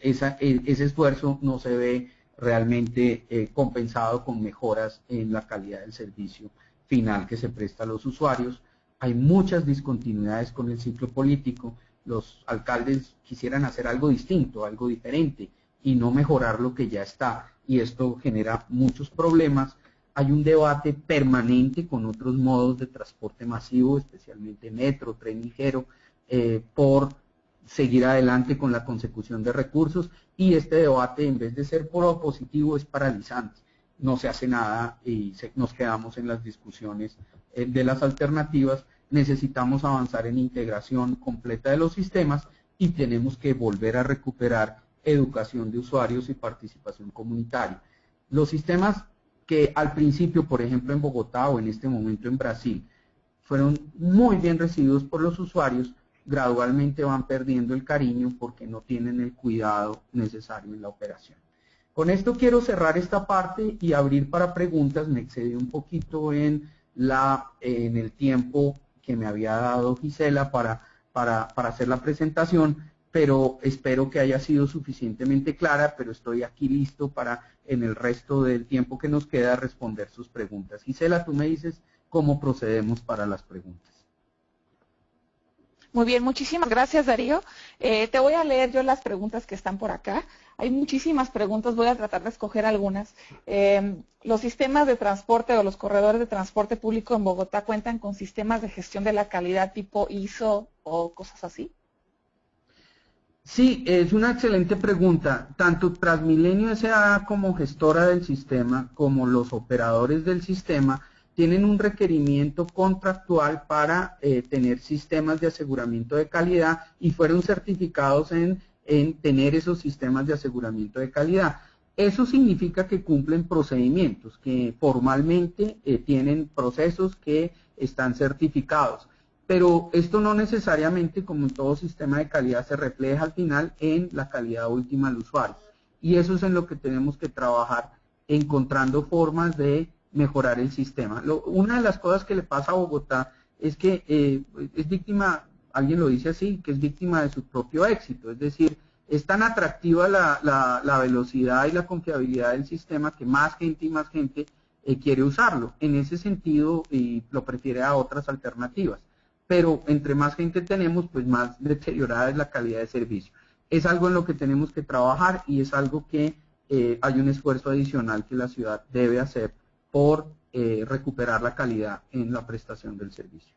ese esfuerzo no se ve realmente compensado con mejoras en la calidad del servicio final que se presta a los usuarios. Hay muchas discontinuidades con el ciclo político. Los alcaldes quisieran hacer algo distinto, algo diferente, y no mejorar lo que ya está, y esto genera muchos problemas. Hay un debate permanente con otros modos de transporte masivo, especialmente metro, tren ligero, por seguir adelante con la consecución de recursos, y este debate, en vez de ser propositivo, es paralizante. No se hace nada y nos quedamos en las discusiones de las alternativas. Necesitamos avanzar en integración completa de los sistemas y tenemos que volver a recuperar educación de usuarios y participación comunitaria. Los sistemas que al principio, por ejemplo, en Bogotá o en este momento en Brasil, fueron muy bien recibidos por los usuarios, gradualmente van perdiendo el cariño porque no tienen el cuidado necesario en la operación. Con esto quiero cerrar esta parte y abrir para preguntas. Me excedí un poquito en el tiempo que me había dado Gisela para hacer la presentación, pero espero que haya sido suficientemente clara, pero estoy aquí listo para, en el resto del tiempo que nos queda, responder sus preguntas. Gisela, tú me dices cómo procedemos para las preguntas. Muy bien, muchísimas gracias, Darío. Te voy a leer yo las preguntas que están por acá. Hay muchísimas preguntas, voy a tratar de escoger algunas. ¿Los sistemas de transporte o los corredores de transporte público en Bogotá cuentan con sistemas de gestión de la calidad tipo ISO o cosas así? Sí, es una excelente pregunta. Tanto Transmilenio S.A. como gestora del sistema, como los operadores del sistema, tienen un requerimiento contractual para tener sistemas de aseguramiento de calidad y fueron certificados en tener esos sistemas de aseguramiento de calidad. Eso significa que cumplen procedimientos, que formalmente tienen procesos que están certificados. Pero esto no necesariamente, como en todo sistema de calidad, se refleja al final en la calidad última al usuario. Y eso es en lo que tenemos que trabajar, encontrando formas de mejorar el sistema. Una de las cosas que le pasa a Bogotá es que es víctima, alguien lo dice así, que es víctima de su propio éxito. Es decir, es tan atractiva la velocidad y la confiabilidad del sistema que más gente y más gente quiere usarlo. En ese sentido, lo prefiere a otras alternativas. Pero entre más gente tenemos, pues más deteriorada es la calidad de servicio. Es algo en lo que tenemos que trabajar y es algo que hay un esfuerzo adicional que la ciudad debe hacer por recuperar la calidad en la prestación del servicio.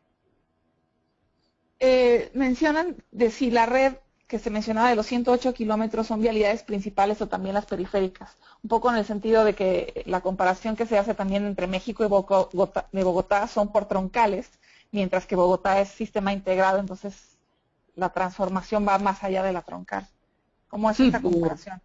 Mencionan de si la red que se mencionaba de los 108 kilómetros son vialidades principales o también las periféricas, un poco en el sentido de que la comparación que se hace también entre México y Bogotá son por troncales, mientras que Bogotá es sistema integrado, entonces la transformación va más allá de la troncal. ¿Cómo es esta comparación?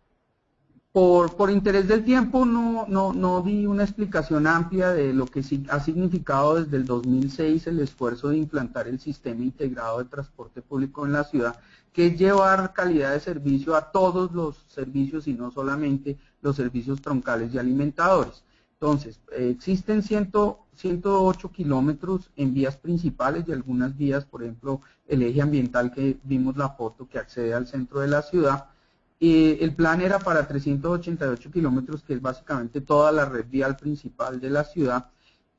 Por interés del tiempo no di una explicación amplia de lo que sí ha significado desde el 2006 el esfuerzo de implantar el sistema integrado de transporte público en la ciudad, que es llevar calidad de servicio a todos los servicios y no solamente los servicios troncales y alimentadores. Entonces, existen 108 kilómetros en vías principales y algunas vías, por ejemplo, el eje ambiental que vimos la foto que accede al centro de la ciudad. El plan era para 388 kilómetros, que es básicamente toda la red vial principal de la ciudad,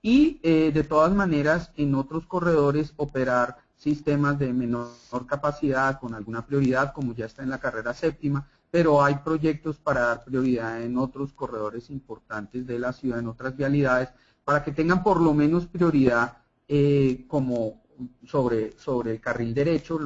y de todas maneras en otros corredores operar sistemas de menor capacidad con alguna prioridad, como ya está en la carrera séptima, pero hay proyectos para dar prioridad en otros corredores importantes de la ciudad, en otras vialidades, para que tengan por lo menos prioridad como sobre el carril derecho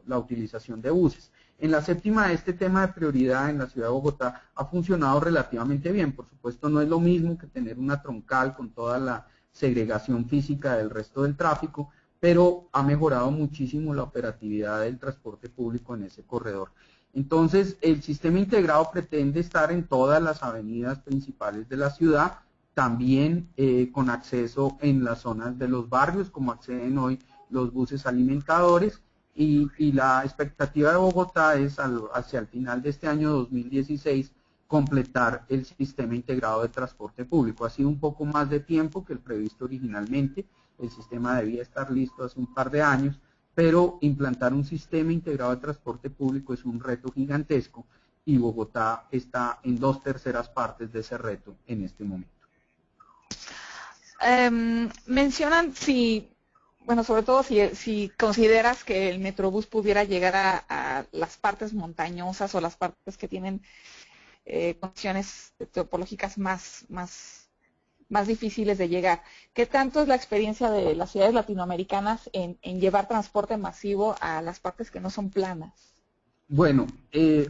la utilización de buses. En la séptima, este tema de prioridad en la ciudad de Bogotá ha funcionado relativamente bien. Por supuesto, no es lo mismo que tener una troncal con toda la segregación física del resto del tráfico, pero ha mejorado muchísimo la operatividad del transporte público en ese corredor. Entonces, el sistema integrado pretende estar en todas las avenidas principales de la ciudad, también con acceso en las zonas de los barrios, como acceden hoy los buses alimentadores. Y la expectativa de Bogotá es hacia el final de este año 2016 completar el sistema integrado de transporte público. Ha sido un poco más de tiempo que el previsto originalmente, el sistema debía estar listo hace un par de años, pero implantar un sistema integrado de transporte público es un reto gigantesco y Bogotá está en 2/3 partes de ese reto en este momento. Mencionan bueno, sobre todo si consideras que el Metrobús pudiera llegar a las partes montañosas o las partes que tienen condiciones topológicas más difíciles de llegar. ¿Qué tanto es la experiencia de las ciudades latinoamericanas en llevar transporte masivo a las partes que no son planas? Bueno,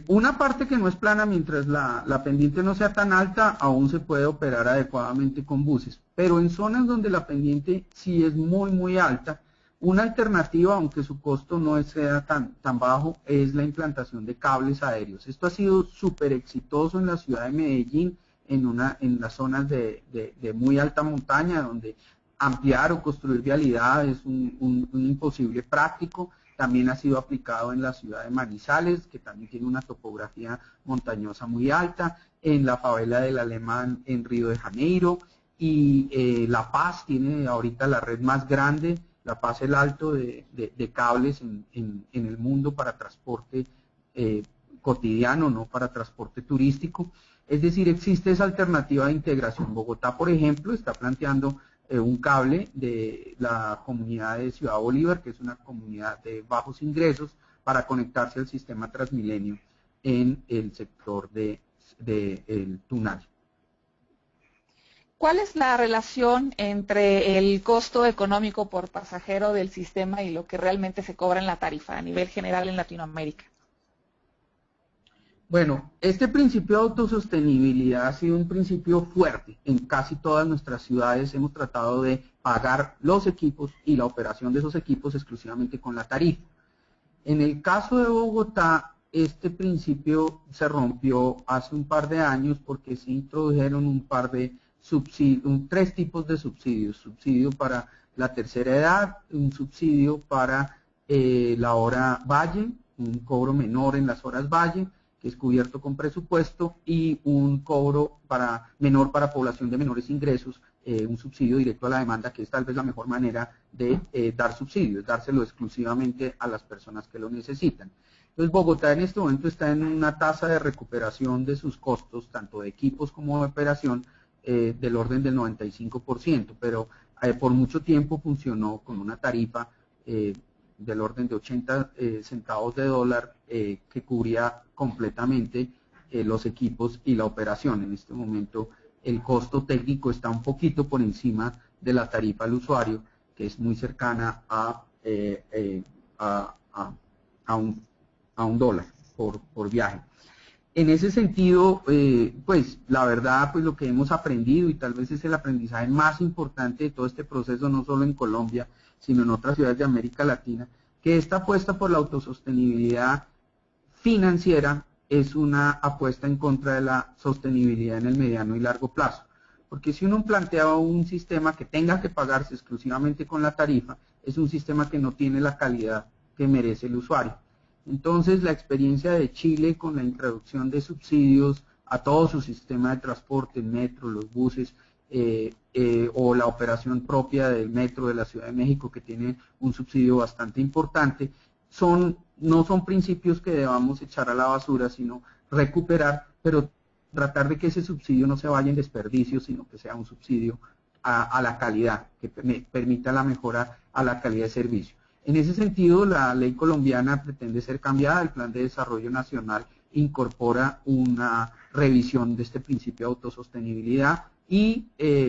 una parte que no es plana, mientras la pendiente no sea tan alta, aún se puede operar adecuadamente con buses. Pero en zonas donde la pendiente sí es muy alta, una alternativa, aunque su costo no sea tan bajo, es la implantación de cables aéreos. Esto ha sido súper exitoso en la ciudad de Medellín, en las zonas de muy alta montaña, donde ampliar o construir vialidad es un imposible práctico. También ha sido aplicado en la ciudad de Manizales, que también tiene una topografía montañosa muy alta, en la favela del Alemán en Río de Janeiro, y La Paz tiene ahorita la red más grande, La Paz el Alto, de cables en el mundo para transporte cotidiano, no para transporte turístico. Es decir, existe esa alternativa de integración. Bogotá, por ejemplo, está planteando un cable de la comunidad de Ciudad Bolívar, que es una comunidad de bajos ingresos, para conectarse al sistema Transmilenio en el sector del Tunal. ¿Cuál es la relación entre el costo económico por pasajero del sistema y lo que realmente se cobra en la tarifa a nivel general en Latinoamérica? Bueno, este principio de autosostenibilidad ha sido un principio fuerte en casi todas nuestras ciudades. Hemos tratado de pagar los equipos y la operación de esos equipos exclusivamente con la tarifa. En el caso de Bogotá, este principio se rompió hace un par de años porque se introdujeron un par de subsidios, 3 tipos de subsidios. Subsidio para la tercera edad, un subsidio para la hora valle, un cobro menor en las horas valle, que es cubierto con presupuesto, y un cobro menor para población de menores ingresos, un subsidio directo a la demanda, que es tal vez la mejor manera de dar subsidios, dárselo exclusivamente a las personas que lo necesitan. Entonces, Bogotá en este momento está en una tasa de recuperación de sus costos, tanto de equipos como de operación, del orden del 95%, pero por mucho tiempo funcionó con una tarifa del orden de 80 centavos de dólar que cubría completamente los equipos y la operación. En este momento el costo técnico está un poquito por encima de la tarifa al usuario, que es muy cercana a un dólar por viaje. En ese sentido, pues la verdad, pues lo que hemos aprendido, y tal vez es el aprendizaje más importante de todo este proceso, no solo en Colombia, sino en otras ciudades de América Latina, que esta apuesta por la autosostenibilidad financiera es una apuesta en contra de la sostenibilidad en el mediano y largo plazo. Porque si uno plantea un sistema que tenga que pagarse exclusivamente con la tarifa, es un sistema que no tiene la calidad que merece el usuario. Entonces, la experiencia de Chile con la introducción de subsidios a todo su sistema de transporte, el metro, los buses, o la operación propia del metro de la Ciudad de México, que tiene un subsidio bastante importante, no son principios que debamos echar a la basura, sino recuperar, pero tratar de que ese subsidio no se vaya en desperdicio, sino que sea un subsidio a la calidad, que permita la mejora a la calidad de servicio. En ese sentido, la ley colombiana pretende ser cambiada. El Plan de Desarrollo Nacional incorpora una revisión de este principio de autosostenibilidad y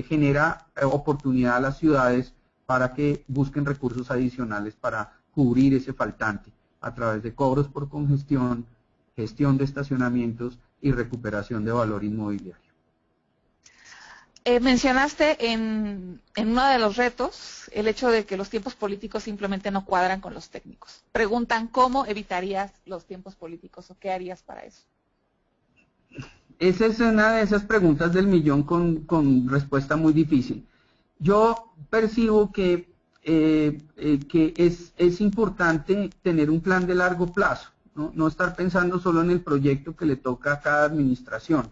genera oportunidad a las ciudades para que busquen recursos adicionales para cubrir ese faltante a través de cobros por congestión, gestión de estacionamientos y recuperación de valor inmobiliario. Mencionaste en uno de los retos el hecho de que los tiempos políticos simplemente no cuadran con los técnicos. Preguntan cómo evitarías los tiempos políticos o qué harías para eso. Esa es una de esas preguntas del millón con respuesta muy difícil. Yo percibo que es importante tener un plan de largo plazo, no estar pensando solo en el proyecto que le toca a cada administración.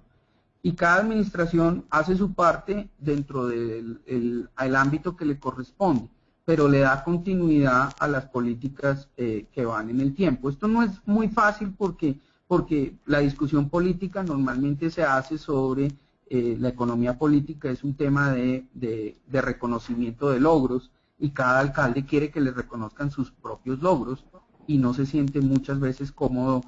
Y cada administración hace su parte dentro del ámbito que le corresponde, pero le da continuidad a las políticas que van en el tiempo. Esto no es muy fácil porque la discusión política normalmente se hace sobre la economía política, es un tema de reconocimiento de logros, y cada alcalde quiere que le reconozcan sus propios logros y no se siente muchas veces cómodo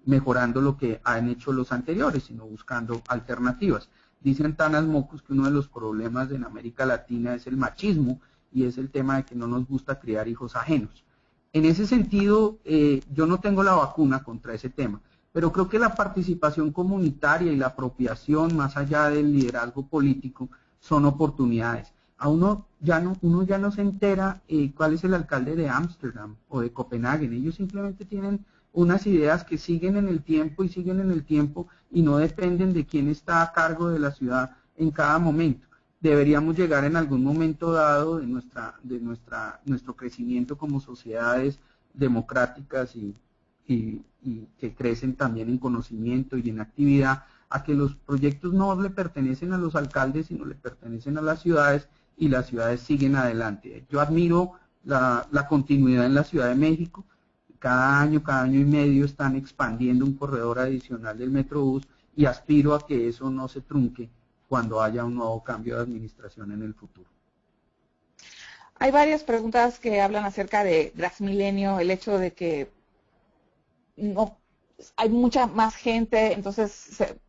mejorando lo que han hecho los anteriores, sino buscando alternativas. Dicen Tanas Mocus que uno de los problemas en América Latina es el machismo y es el tema de que no nos gusta criar hijos ajenos. En ese sentido, yo no tengo la vacuna contra ese tema, pero creo que la participación comunitaria y la apropiación más allá del liderazgo político son oportunidades. Uno ya no se entera cuál es el alcalde de Ámsterdam o de Copenhague. Ellos simplemente tienen unas ideas que siguen en el tiempo y no dependen de quién está a cargo de la ciudad en cada momento. Deberíamos llegar en algún momento dado de nuestro crecimiento como sociedades democráticas y que crecen también en conocimiento y en actividad, a que los proyectos no le pertenecen a los alcaldes, sino le pertenecen a las ciudades, y las ciudades siguen adelante. Yo admiro la continuidad en la Ciudad de México. Cada año y medio están expandiendo un corredor adicional del Metrobús y aspiro a que eso no se trunque cuando haya un nuevo cambio de administración en el futuro. Hay varias preguntas que hablan acerca de Transmilenio, el hecho de que no hay mucha más gente, entonces se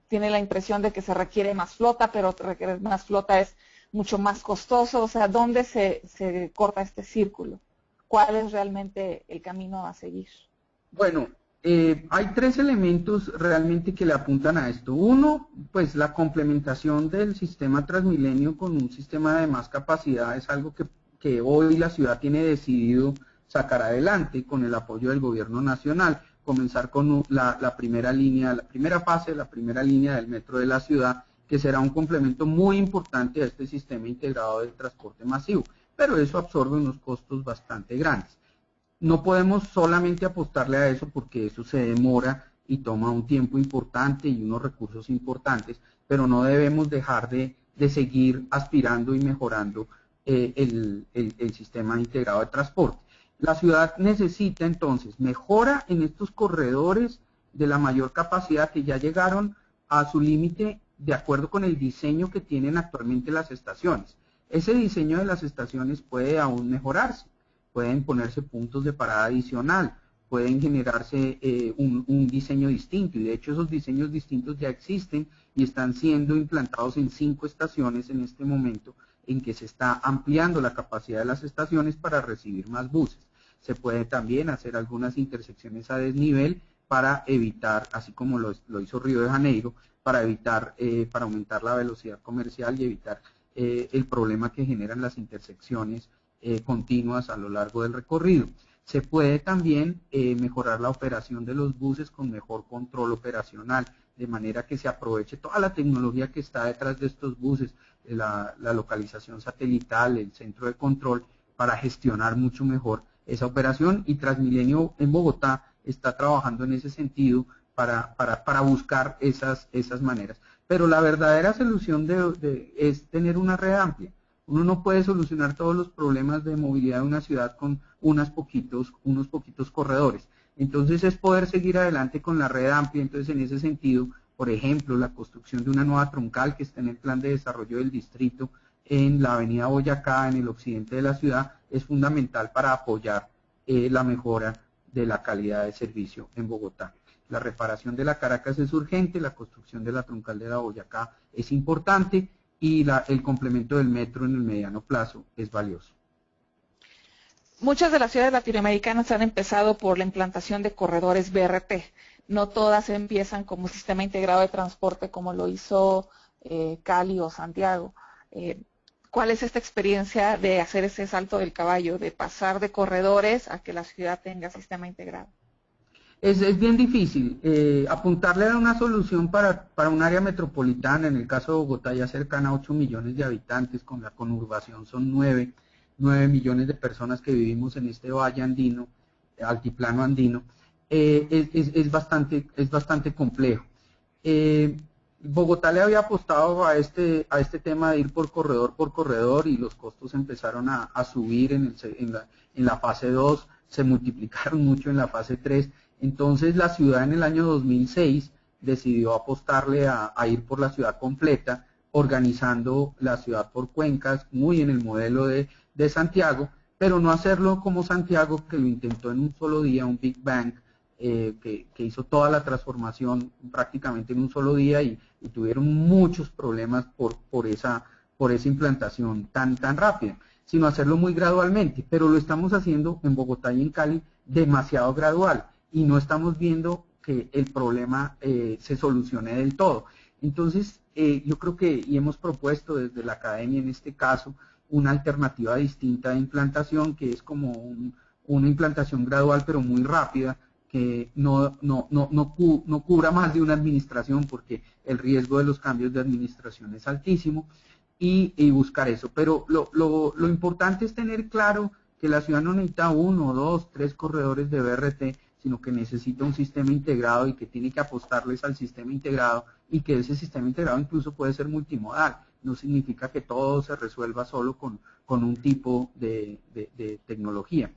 tiene la impresión de que se requiere más flota, pero requerir más flota es mucho más costoso. O sea, ¿dónde se corta este círculo? ¿Cuál es realmente el camino a seguir? Bueno, hay tres elementos realmente que le apuntan a esto. Uno, pues la complementación del sistema Transmilenio con un sistema de más capacidad es algo que hoy la ciudad tiene decidido sacar adelante con el apoyo del gobierno nacional. Comenzar con la primera fase de la primera línea del metro de la ciudad, que será un complemento muy importante a este sistema integrado de transporte masivo, pero eso absorbe unos costos bastante grandes. No podemos solamente apostarle a eso porque eso se demora y toma un tiempo importante y unos recursos importantes, pero no debemos dejar de seguir aspirando y mejorando el sistema integrado de transporte. La ciudad necesita entonces mejora en estos corredores de la mayor capacidad que ya llegaron a su límite de acuerdo con el diseño que tienen actualmente las estaciones. Ese diseño de las estaciones puede aún mejorarse, pueden ponerse puntos de parada adicional, pueden generarse un diseño distinto, y de hecho esos diseños distintos ya existen y están siendo implantados en 5 estaciones en este momento, en que se está ampliando la capacidad de las estaciones para recibir más buses. Se puede también hacer algunas intersecciones a desnivel para evitar, así como lo hizo Río de Janeiro, para aumentar la velocidad comercial y evitar el problema que generan las intersecciones continuas a lo largo del recorrido. se puede también mejorar la operación de los buses con mejor control operacional, de manera que se aproveche toda la tecnología que está detrás de estos buses, la localización satelital, el centro de control, para gestionar mucho mejor esa operación, y Transmilenio en Bogotá está trabajando en ese sentido para buscar esas maneras. Pero la verdadera solución es tener una red amplia. Uno no puede solucionar todos los problemas de movilidad de una ciudad con unos poquitos corredores. Entonces es poder seguir adelante con la red amplia. Entonces en ese sentido, por ejemplo, la construcción de una nueva troncal que está en el plan de desarrollo del distrito en la avenida Boyacá, en el occidente de la ciudad, es fundamental para apoyar la mejora de la calidad de servicio en Bogotá. La reparación de la Caracas es urgente, la construcción de la troncal de la Boyacá es importante, y el complemento del metro en el mediano plazo es valioso. Muchas de las ciudades latinoamericanas han empezado por la implantación de corredores BRT. No todas empiezan como sistema integrado de transporte como lo hizo Cali o Santiago. ¿Cuál es esta experiencia de hacer ese salto del caballo, de pasar de corredores a que la ciudad tenga sistema integrado? Es bien difícil apuntarle a una solución para un área metropolitana. En el caso de Bogotá, ya cercana a 8 millones de habitantes, con la conurbación son 9 millones de personas que vivimos en este valle andino, altiplano andino. Es bastante complejo. Bogotá le había apostado a este tema de ir por corredor, y los costos empezaron a subir en la fase 2, se multiplicaron mucho en la fase 3. Entonces la ciudad en el año 2006 decidió apostarle a ir por la ciudad completa, organizando la ciudad por cuencas, muy en el modelo de Santiago, pero no hacerlo como Santiago, que lo intentó en un solo día, un Big Bang, que hizo toda la transformación prácticamente en un solo día, y tuvieron muchos problemas por esa implantación tan rápida, sino hacerlo muy gradualmente. Pero lo estamos haciendo en Bogotá y en Cali demasiado gradual, y no estamos viendo que el problema se solucione del todo. Entonces, yo creo que, y hemos propuesto desde la academia en este caso, una alternativa distinta de implantación, que es como una implantación gradual pero muy rápida, que no cubra más de una administración, porque el riesgo de los cambios de administración es altísimo, y buscar eso. Pero lo importante es tener claro que la ciudad no necesita 1, 2, 3 corredores de BRT, sino que necesita un sistema integrado, y que tiene que apostarles al sistema integrado, y que ese sistema integrado incluso puede ser multimodal. No significa que todo se resuelva solo con un tipo de tecnología.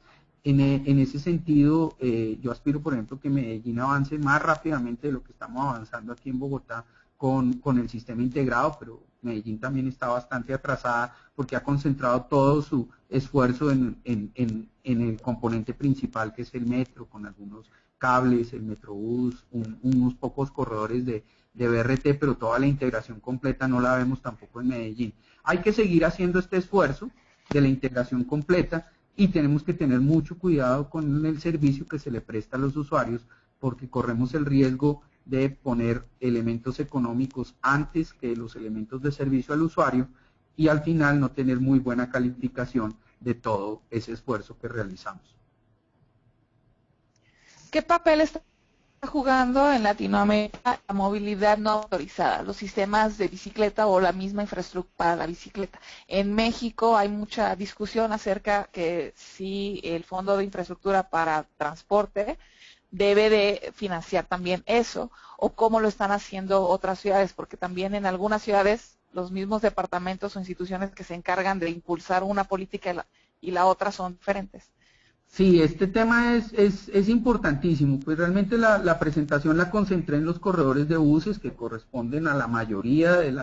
En ese sentido, yo aspiro, por ejemplo, que Medellín avance más rápidamente de lo que estamos avanzando aquí en Bogotá con el sistema integrado, pero Medellín también está bastante atrasada, porque ha concentrado todo su esfuerzo en el componente principal, que es el metro, con algunos cables, el Metrobús, unos pocos corredores de BRT, pero toda la integración completa no la vemos tampoco en Medellín. Hay que seguir haciendo este esfuerzo de la integración completa, y tenemos que tener mucho cuidado con el servicio que se le presta a los usuarios, porque corremos el riesgo de poner elementos económicos antes que los elementos de servicio al usuario, y al final no tener muy buena calificación de todo ese esfuerzo que realizamos. ¿Qué papel está jugando en Latinoamérica la movilidad no autorizada, los sistemas de bicicleta o la misma infraestructura para la bicicleta? En México hay mucha discusión acerca que si el Fondo de Infraestructura para Transporte debe de financiar también eso, o cómo lo están haciendo otras ciudades, porque también en algunas ciudades los mismos departamentos o instituciones que se encargan de impulsar una política y la otra son diferentes. Sí, este tema es importantísimo. Pues realmente la presentación la concentré en los corredores de buses, que corresponden a la mayoría de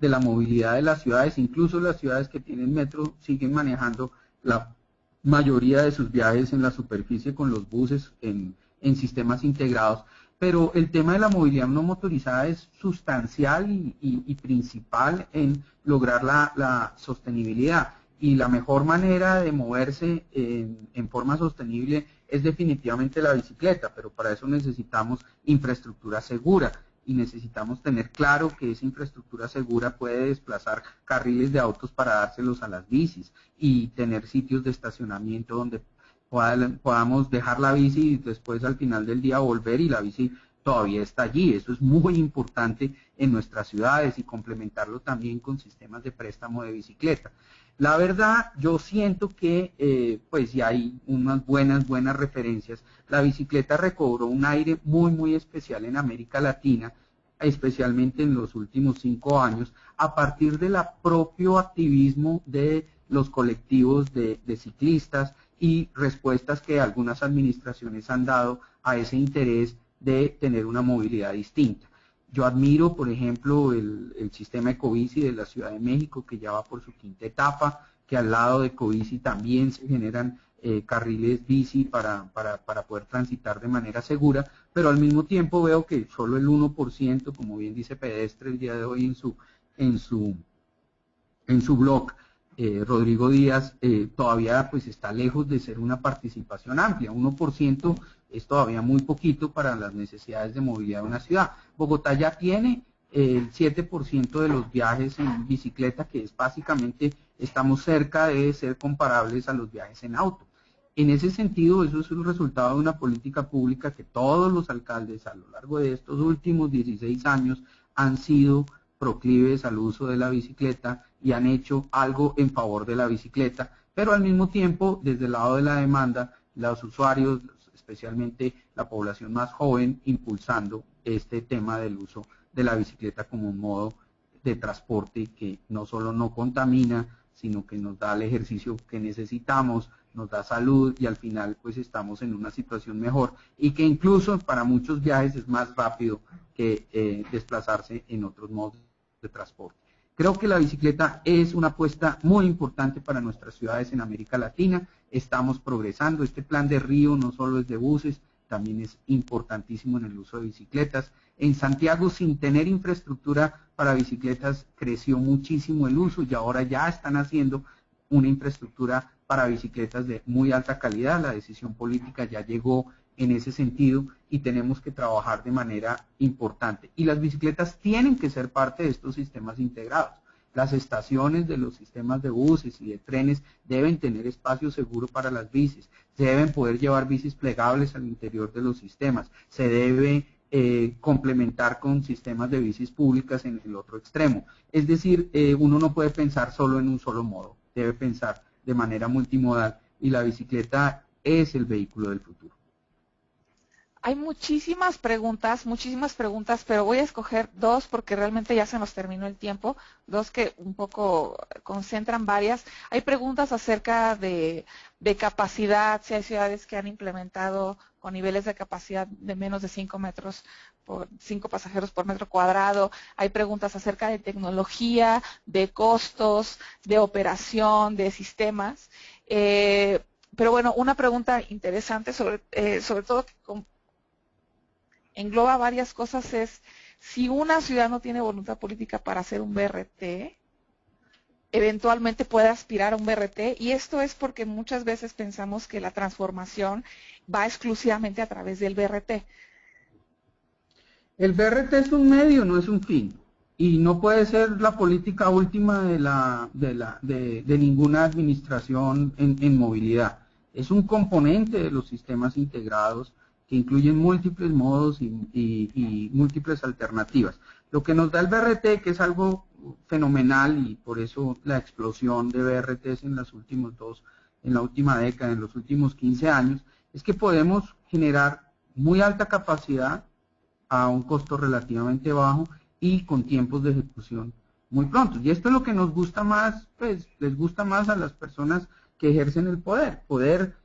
la movilidad de las ciudades. Incluso las ciudades que tienen metro siguen manejando la mayoría de sus viajes en la superficie con los buses en sistemas integrados. Pero el tema de la movilidad no motorizada es sustancial y principal en lograr la sostenibilidad. Y la mejor manera de moverse en forma sostenible es definitivamente la bicicleta, pero para eso necesitamos infraestructura segura, y necesitamos tener claro que esa infraestructura segura puede desplazar carriles de autos para dárselos a las bicis, y tener sitios de estacionamiento donde podamos dejar la bici y después al final del día volver y la bici todavía está allí. Eso es muy importante en nuestras ciudades y complementarlo también con sistemas de préstamo de bicicleta. La verdad, yo siento que pues ya hay unas buenas referencias. La bicicleta recobró un aire muy especial en América Latina, especialmente en los últimos 5 años, a partir del propio activismo de los colectivos de ciclistas y respuestas que algunas administraciones han dado a ese interés de tener una movilidad distinta. Yo admiro, por ejemplo, el sistema Ecobici de la Ciudad de México, que ya va por su 5ª etapa, que al lado de Ecobici también se generan carriles bici para poder transitar de manera segura, pero al mismo tiempo veo que solo el 1%, como bien dice Pedestre el día de hoy en su blog, Rodrigo Díaz, todavía pues está lejos de ser una participación amplia. 1% es todavía muy poquito para las necesidades de movilidad de una ciudad. Bogotá ya tiene el 7% de los viajes en bicicleta, que es básicamente, estamos cerca de ser comparables a los viajes en auto. En ese sentido, eso es un resultado de una política pública que todos los alcaldes a lo largo de estos últimos 16 años han sido proclives al uso de la bicicleta y han hecho algo en favor de la bicicleta, pero al mismo tiempo, desde el lado de la demanda, los usuarios, especialmente la población más joven, impulsando este tema del uso de la bicicleta como un modo de transporte que no solo no contamina, sino que nos da el ejercicio que necesitamos, nos da salud y al final pues estamos en una situación mejor y que incluso para muchos viajes es más rápido que desplazarse en otros modos de transporte. Creo que la bicicleta es una apuesta muy importante para nuestras ciudades en América Latina. Estamos progresando. Este plan de Río no solo es de buses, también es importantísimo en el uso de bicicletas. En Santiago, sin tener infraestructura para bicicletas, creció muchísimo el uso y ahora ya están haciendo una infraestructura para bicicletas de muy alta calidad. La decisión política ya llegó en ese sentido y tenemos que trabajar de manera importante. Y las bicicletas tienen que ser parte de estos sistemas integrados. Las estaciones de los sistemas de buses y de trenes deben tener espacio seguro para las bicis. Se deben poder llevar bicis plegables al interior de los sistemas. Se debe complementar con sistemas de bicis públicas en el otro extremo. Es decir, uno no puede pensar solo en un solo modo. Debe pensar de manera multimodal y la bicicleta es el vehículo del futuro. Hay muchísimas preguntas, pero voy a escoger 2 porque realmente ya se nos terminó el tiempo, 2 que un poco concentran varias. Hay preguntas acerca de capacidad, si hay ciudades que han implementado con niveles de capacidad de menos de 5 pasajeros por metro cuadrado. Hay preguntas acerca de tecnología, de costos, de operación, de sistemas. Pero bueno, una pregunta interesante sobre todo que engloba varias cosas es, si una ciudad no tiene voluntad política para hacer un BRT, eventualmente puede aspirar a un BRT, y esto es porque muchas veces pensamos que la transformación va exclusivamente a través del BRT. El BRT es un medio, no es un fin, y no puede ser la política última de ninguna administración en movilidad. Es un componente de los sistemas integrados que incluyen múltiples modos y múltiples alternativas. Lo que nos da el BRT, que es algo fenomenal y por eso la explosión de BRTs en la última década, en los últimos 15 años, es que podemos generar muy alta capacidad a un costo relativamente bajo y con tiempos de ejecución muy prontos. Y esto es lo que nos gusta más, pues les gusta más a las personas que ejercen el poder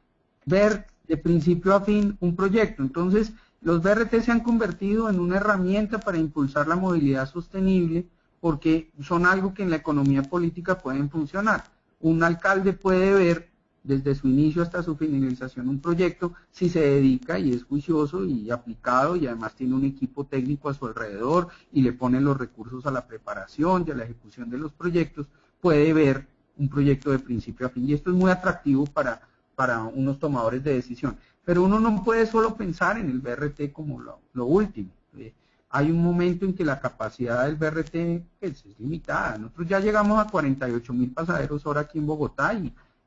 ver de principio a fin un proyecto. Entonces, los BRT se han convertido en una herramienta para impulsar la movilidad sostenible porque son algo que en la economía política pueden funcionar. Un alcalde puede ver desde su inicio hasta su finalización un proyecto si se dedica y es juicioso y aplicado y además tiene un equipo técnico a su alrededor y le pone los recursos a la preparación y a la ejecución de los proyectos, puede ver un proyecto de principio a fin y esto es muy atractivo para unos tomadores de decisión. Pero uno no puede solo pensar en el BRT como lo último. Hay un momento en que la capacidad del BRT pues, es limitada. Nosotros ya llegamos a 48.000 pasajeros hora aquí en Bogotá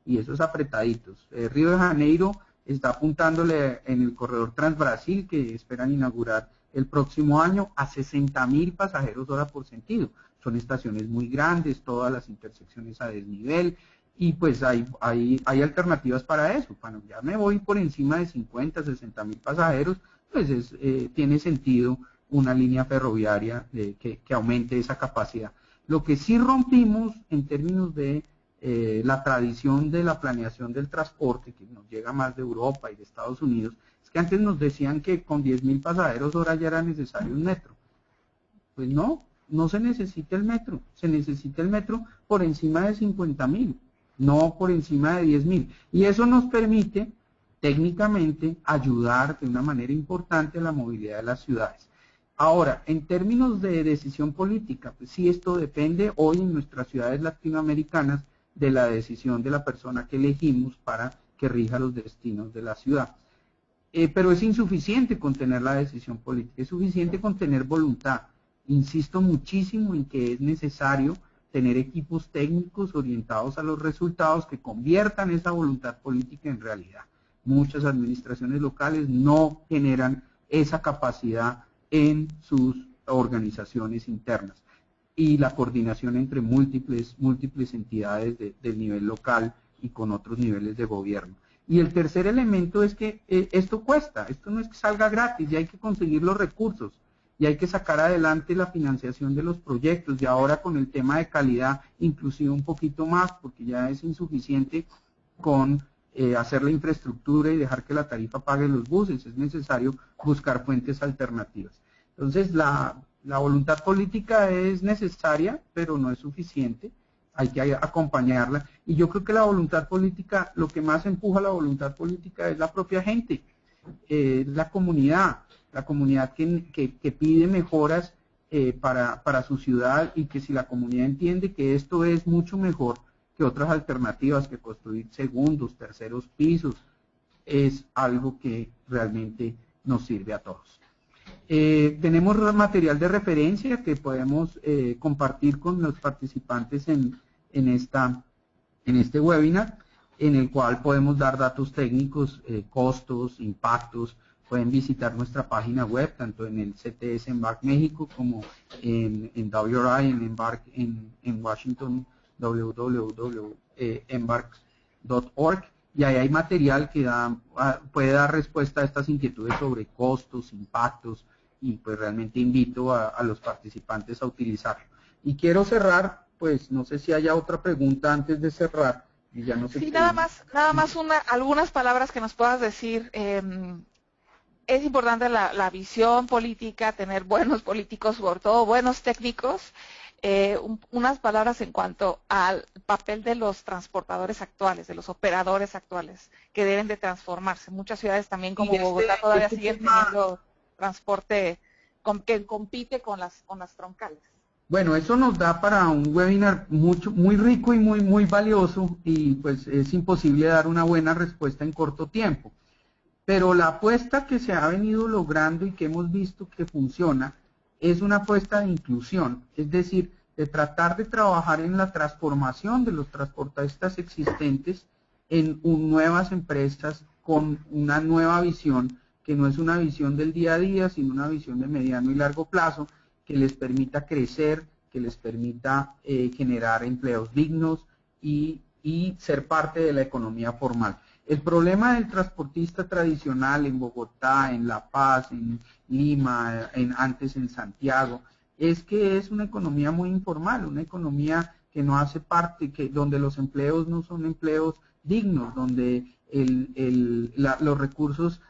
y eso es apretaditos. Río de Janeiro está apuntándole en el corredor Transbrasil, que esperan inaugurar el próximo año, a 60.000 pasajeros hora por sentido. Son estaciones muy grandes, todas las intersecciones a desnivel, y pues hay alternativas para eso. Bueno, ya me voy por encima de 50, 60.000 pasajeros, pues tiene sentido una línea ferroviaria que aumente esa capacidad. Lo que sí rompimos en términos de la tradición de la planeación del transporte, que nos llega más de Europa y de Estados Unidos, es que antes nos decían que con 10.000 pasajeros hora ya era necesario un metro. Pues no se necesita el metro, se necesita el metro por encima de 50.000, no por encima de 10.000. Y eso nos permite técnicamente ayudar de una manera importante a la movilidad de las ciudades. Ahora, en términos de decisión política, pues sí, esto depende hoy en nuestras ciudades latinoamericanas de la decisión de la persona que elegimos para que rija los destinos de la ciudad. Pero es insuficiente con tener la decisión política, es suficiente con tener voluntad. Insisto muchísimo en que es necesario tener equipos técnicos orientados a los resultados que conviertan esa voluntad política en realidad. Muchas administraciones locales no generan esa capacidad en sus organizaciones internas, y la coordinación entre múltiples entidades del nivel local y con otros niveles de gobierno. Y el tercer elemento es que esto cuesta, esto no es que salga gratis, ya hay que conseguir los recursos y hay que sacar adelante la financiación de los proyectos, y ahora con el tema de calidad inclusive un poquito más, porque ya es insuficiente con hacer la infraestructura y dejar que la tarifa pague los buses, es necesario buscar fuentes alternativas. Entonces la voluntad política es necesaria, pero no es suficiente, hay que acompañarla, y yo creo que la voluntad política, lo que más empuja la voluntad política es la propia gente, la comunidad que pide mejoras para su ciudad, y que si la comunidad entiende que esto es mucho mejor que otras alternativas, que construir segundos, terceros pisos, es algo que realmente nos sirve a todos. Tenemos material de referencia que podemos compartir con los participantes en este webinar, en el cual podemos dar datos técnicos, costos, impactos. Pueden visitar nuestra página web, tanto en el CTS Embark México como en WRI, en Embark en Washington, www.embark.org, y ahí hay material que puede dar respuesta a estas inquietudes sobre costos, impactos, y pues realmente invito a los participantes a utilizarlo. Y quiero cerrar, pues no sé si haya otra pregunta antes de cerrar. Y ya no sé. Sí, nada más algunas palabras que nos puedas decir. Es importante la visión política, tener buenos políticos, sobre todo buenos técnicos. Unas palabras en cuanto al papel de los transportadores actuales, de los operadores actuales, que deben de transformarse. Muchas ciudades también como Bogotá todavía siguen teniendo transporte que compite con las troncales. Bueno, eso nos da para un webinar muy rico y muy valioso, y pues es imposible dar una buena respuesta en corto tiempo. Pero la apuesta que se ha venido logrando y que hemos visto que funciona es una apuesta de inclusión, es decir, de tratar de trabajar en la transformación de los transportistas existentes en nuevas empresas con una nueva visión, que no es una visión del día a día, sino una visión de mediano y largo plazo, que les permita crecer, que les permita generar empleos dignos y ser parte de la economía formal. El problema del transportista tradicional en Bogotá, en La Paz, en Lima, antes en Santiago, es que es una economía muy informal, una economía que no hace parte, donde los empleos no son empleos dignos, donde los recursos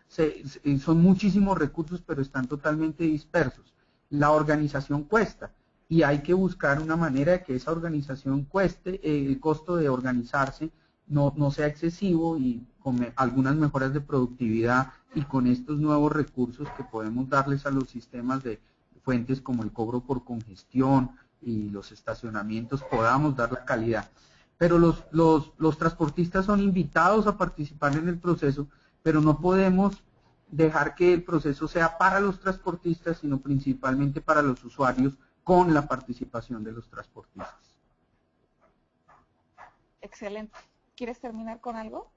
son muchísimos recursos, pero están totalmente dispersos. La organización cuesta, y hay que buscar una manera de que esa organización cueste, el costo de organizarse no sea excesivo, y con algunas mejoras de productividad y con estos nuevos recursos que podemos darles a los sistemas de fuentes como el cobro por congestión y los estacionamientos, podamos dar la calidad. Pero los transportistas son invitados a participar en el proceso, pero no podemos dejar que el proceso sea para los transportistas, sino principalmente para los usuarios, con la participación de los transportistas. Excelente. ¿Quieres terminar con algo?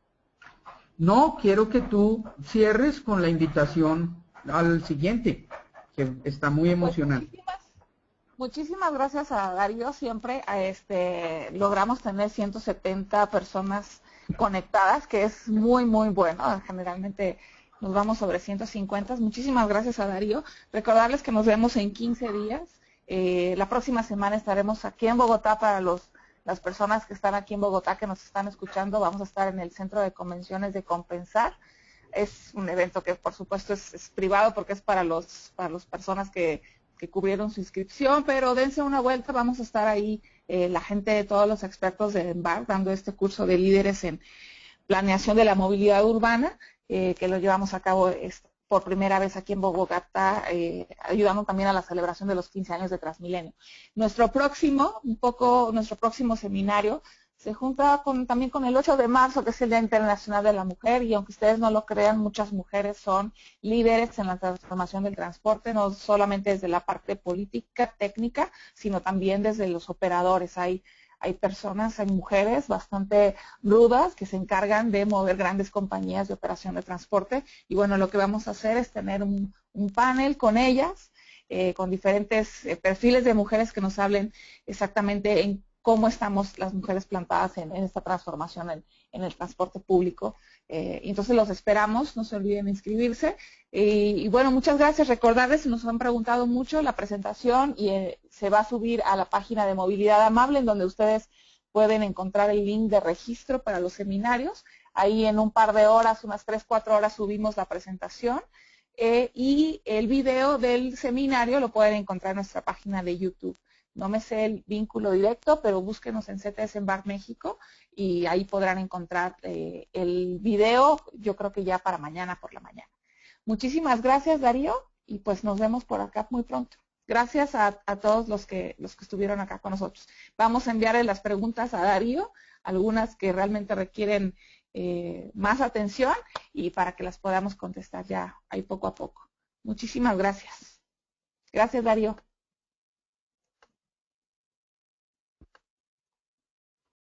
No, quiero que tú cierres con la invitación al siguiente, que está muy Pues emocionante. muchísimas gracias a Darío. Siempre logramos tener 170 personas conectadas, que es muy, muy bueno. Generalmente nos vamos sobre 150. Muchísimas gracias a Darío. Recordarles que nos vemos en 15 días. La próxima semana estaremos aquí en Bogotá para las personas que están aquí en Bogotá, que nos están escuchando. Vamos a estar en el Centro de Convenciones de Compensar. Es un evento que por supuesto es privado porque es para las personas que cubrieron su inscripción, pero dense una vuelta, vamos a estar ahí, la gente de todos los expertos de EMBARC dando este curso de líderes en planeación de la movilidad urbana, que lo llevamos a cabo por primera vez aquí en Bogotá, ayudando también a la celebración de los 15 años de Transmilenio. Nuestro próximo seminario se junta también con el 8 de marzo, que es el Día Internacional de la Mujer, y aunque ustedes no lo crean, muchas mujeres son líderes en la transformación del transporte, no solamente desde la parte política, técnica, sino también desde los operadores. Hay personas, hay mujeres bastante rudas que se encargan de mover grandes compañías de operación de transporte, y bueno, lo que vamos a hacer es tener un panel con ellas, con diferentes perfiles de mujeres que nos hablen exactamente en cómo estamos las mujeres plantadas en esta transformación en el transporte público. Entonces los esperamos, no se olviden inscribirse. Y bueno, muchas gracias. Recordarles, nos han preguntado mucho, la presentación se va a subir a la página de Movilidad Amable, en donde ustedes pueden encontrar el link de registro para los seminarios. Ahí en un par de horas, unas 3, 4 horas, subimos la presentación. Y el video del seminario lo pueden encontrar en nuestra página de YouTube. No me sé el vínculo directo, pero búsquenos en CTS EMBARC México y ahí podrán encontrar el video, yo creo que ya para mañana por la mañana. Muchísimas gracias, Darío, y pues nos vemos por acá muy pronto. Gracias a todos los que estuvieron acá con nosotros. Vamos a enviarle las preguntas a Darío, algunas que realmente requieren más atención, y para que las podamos contestar ya ahí poco a poco. Muchísimas gracias. Gracias, Darío.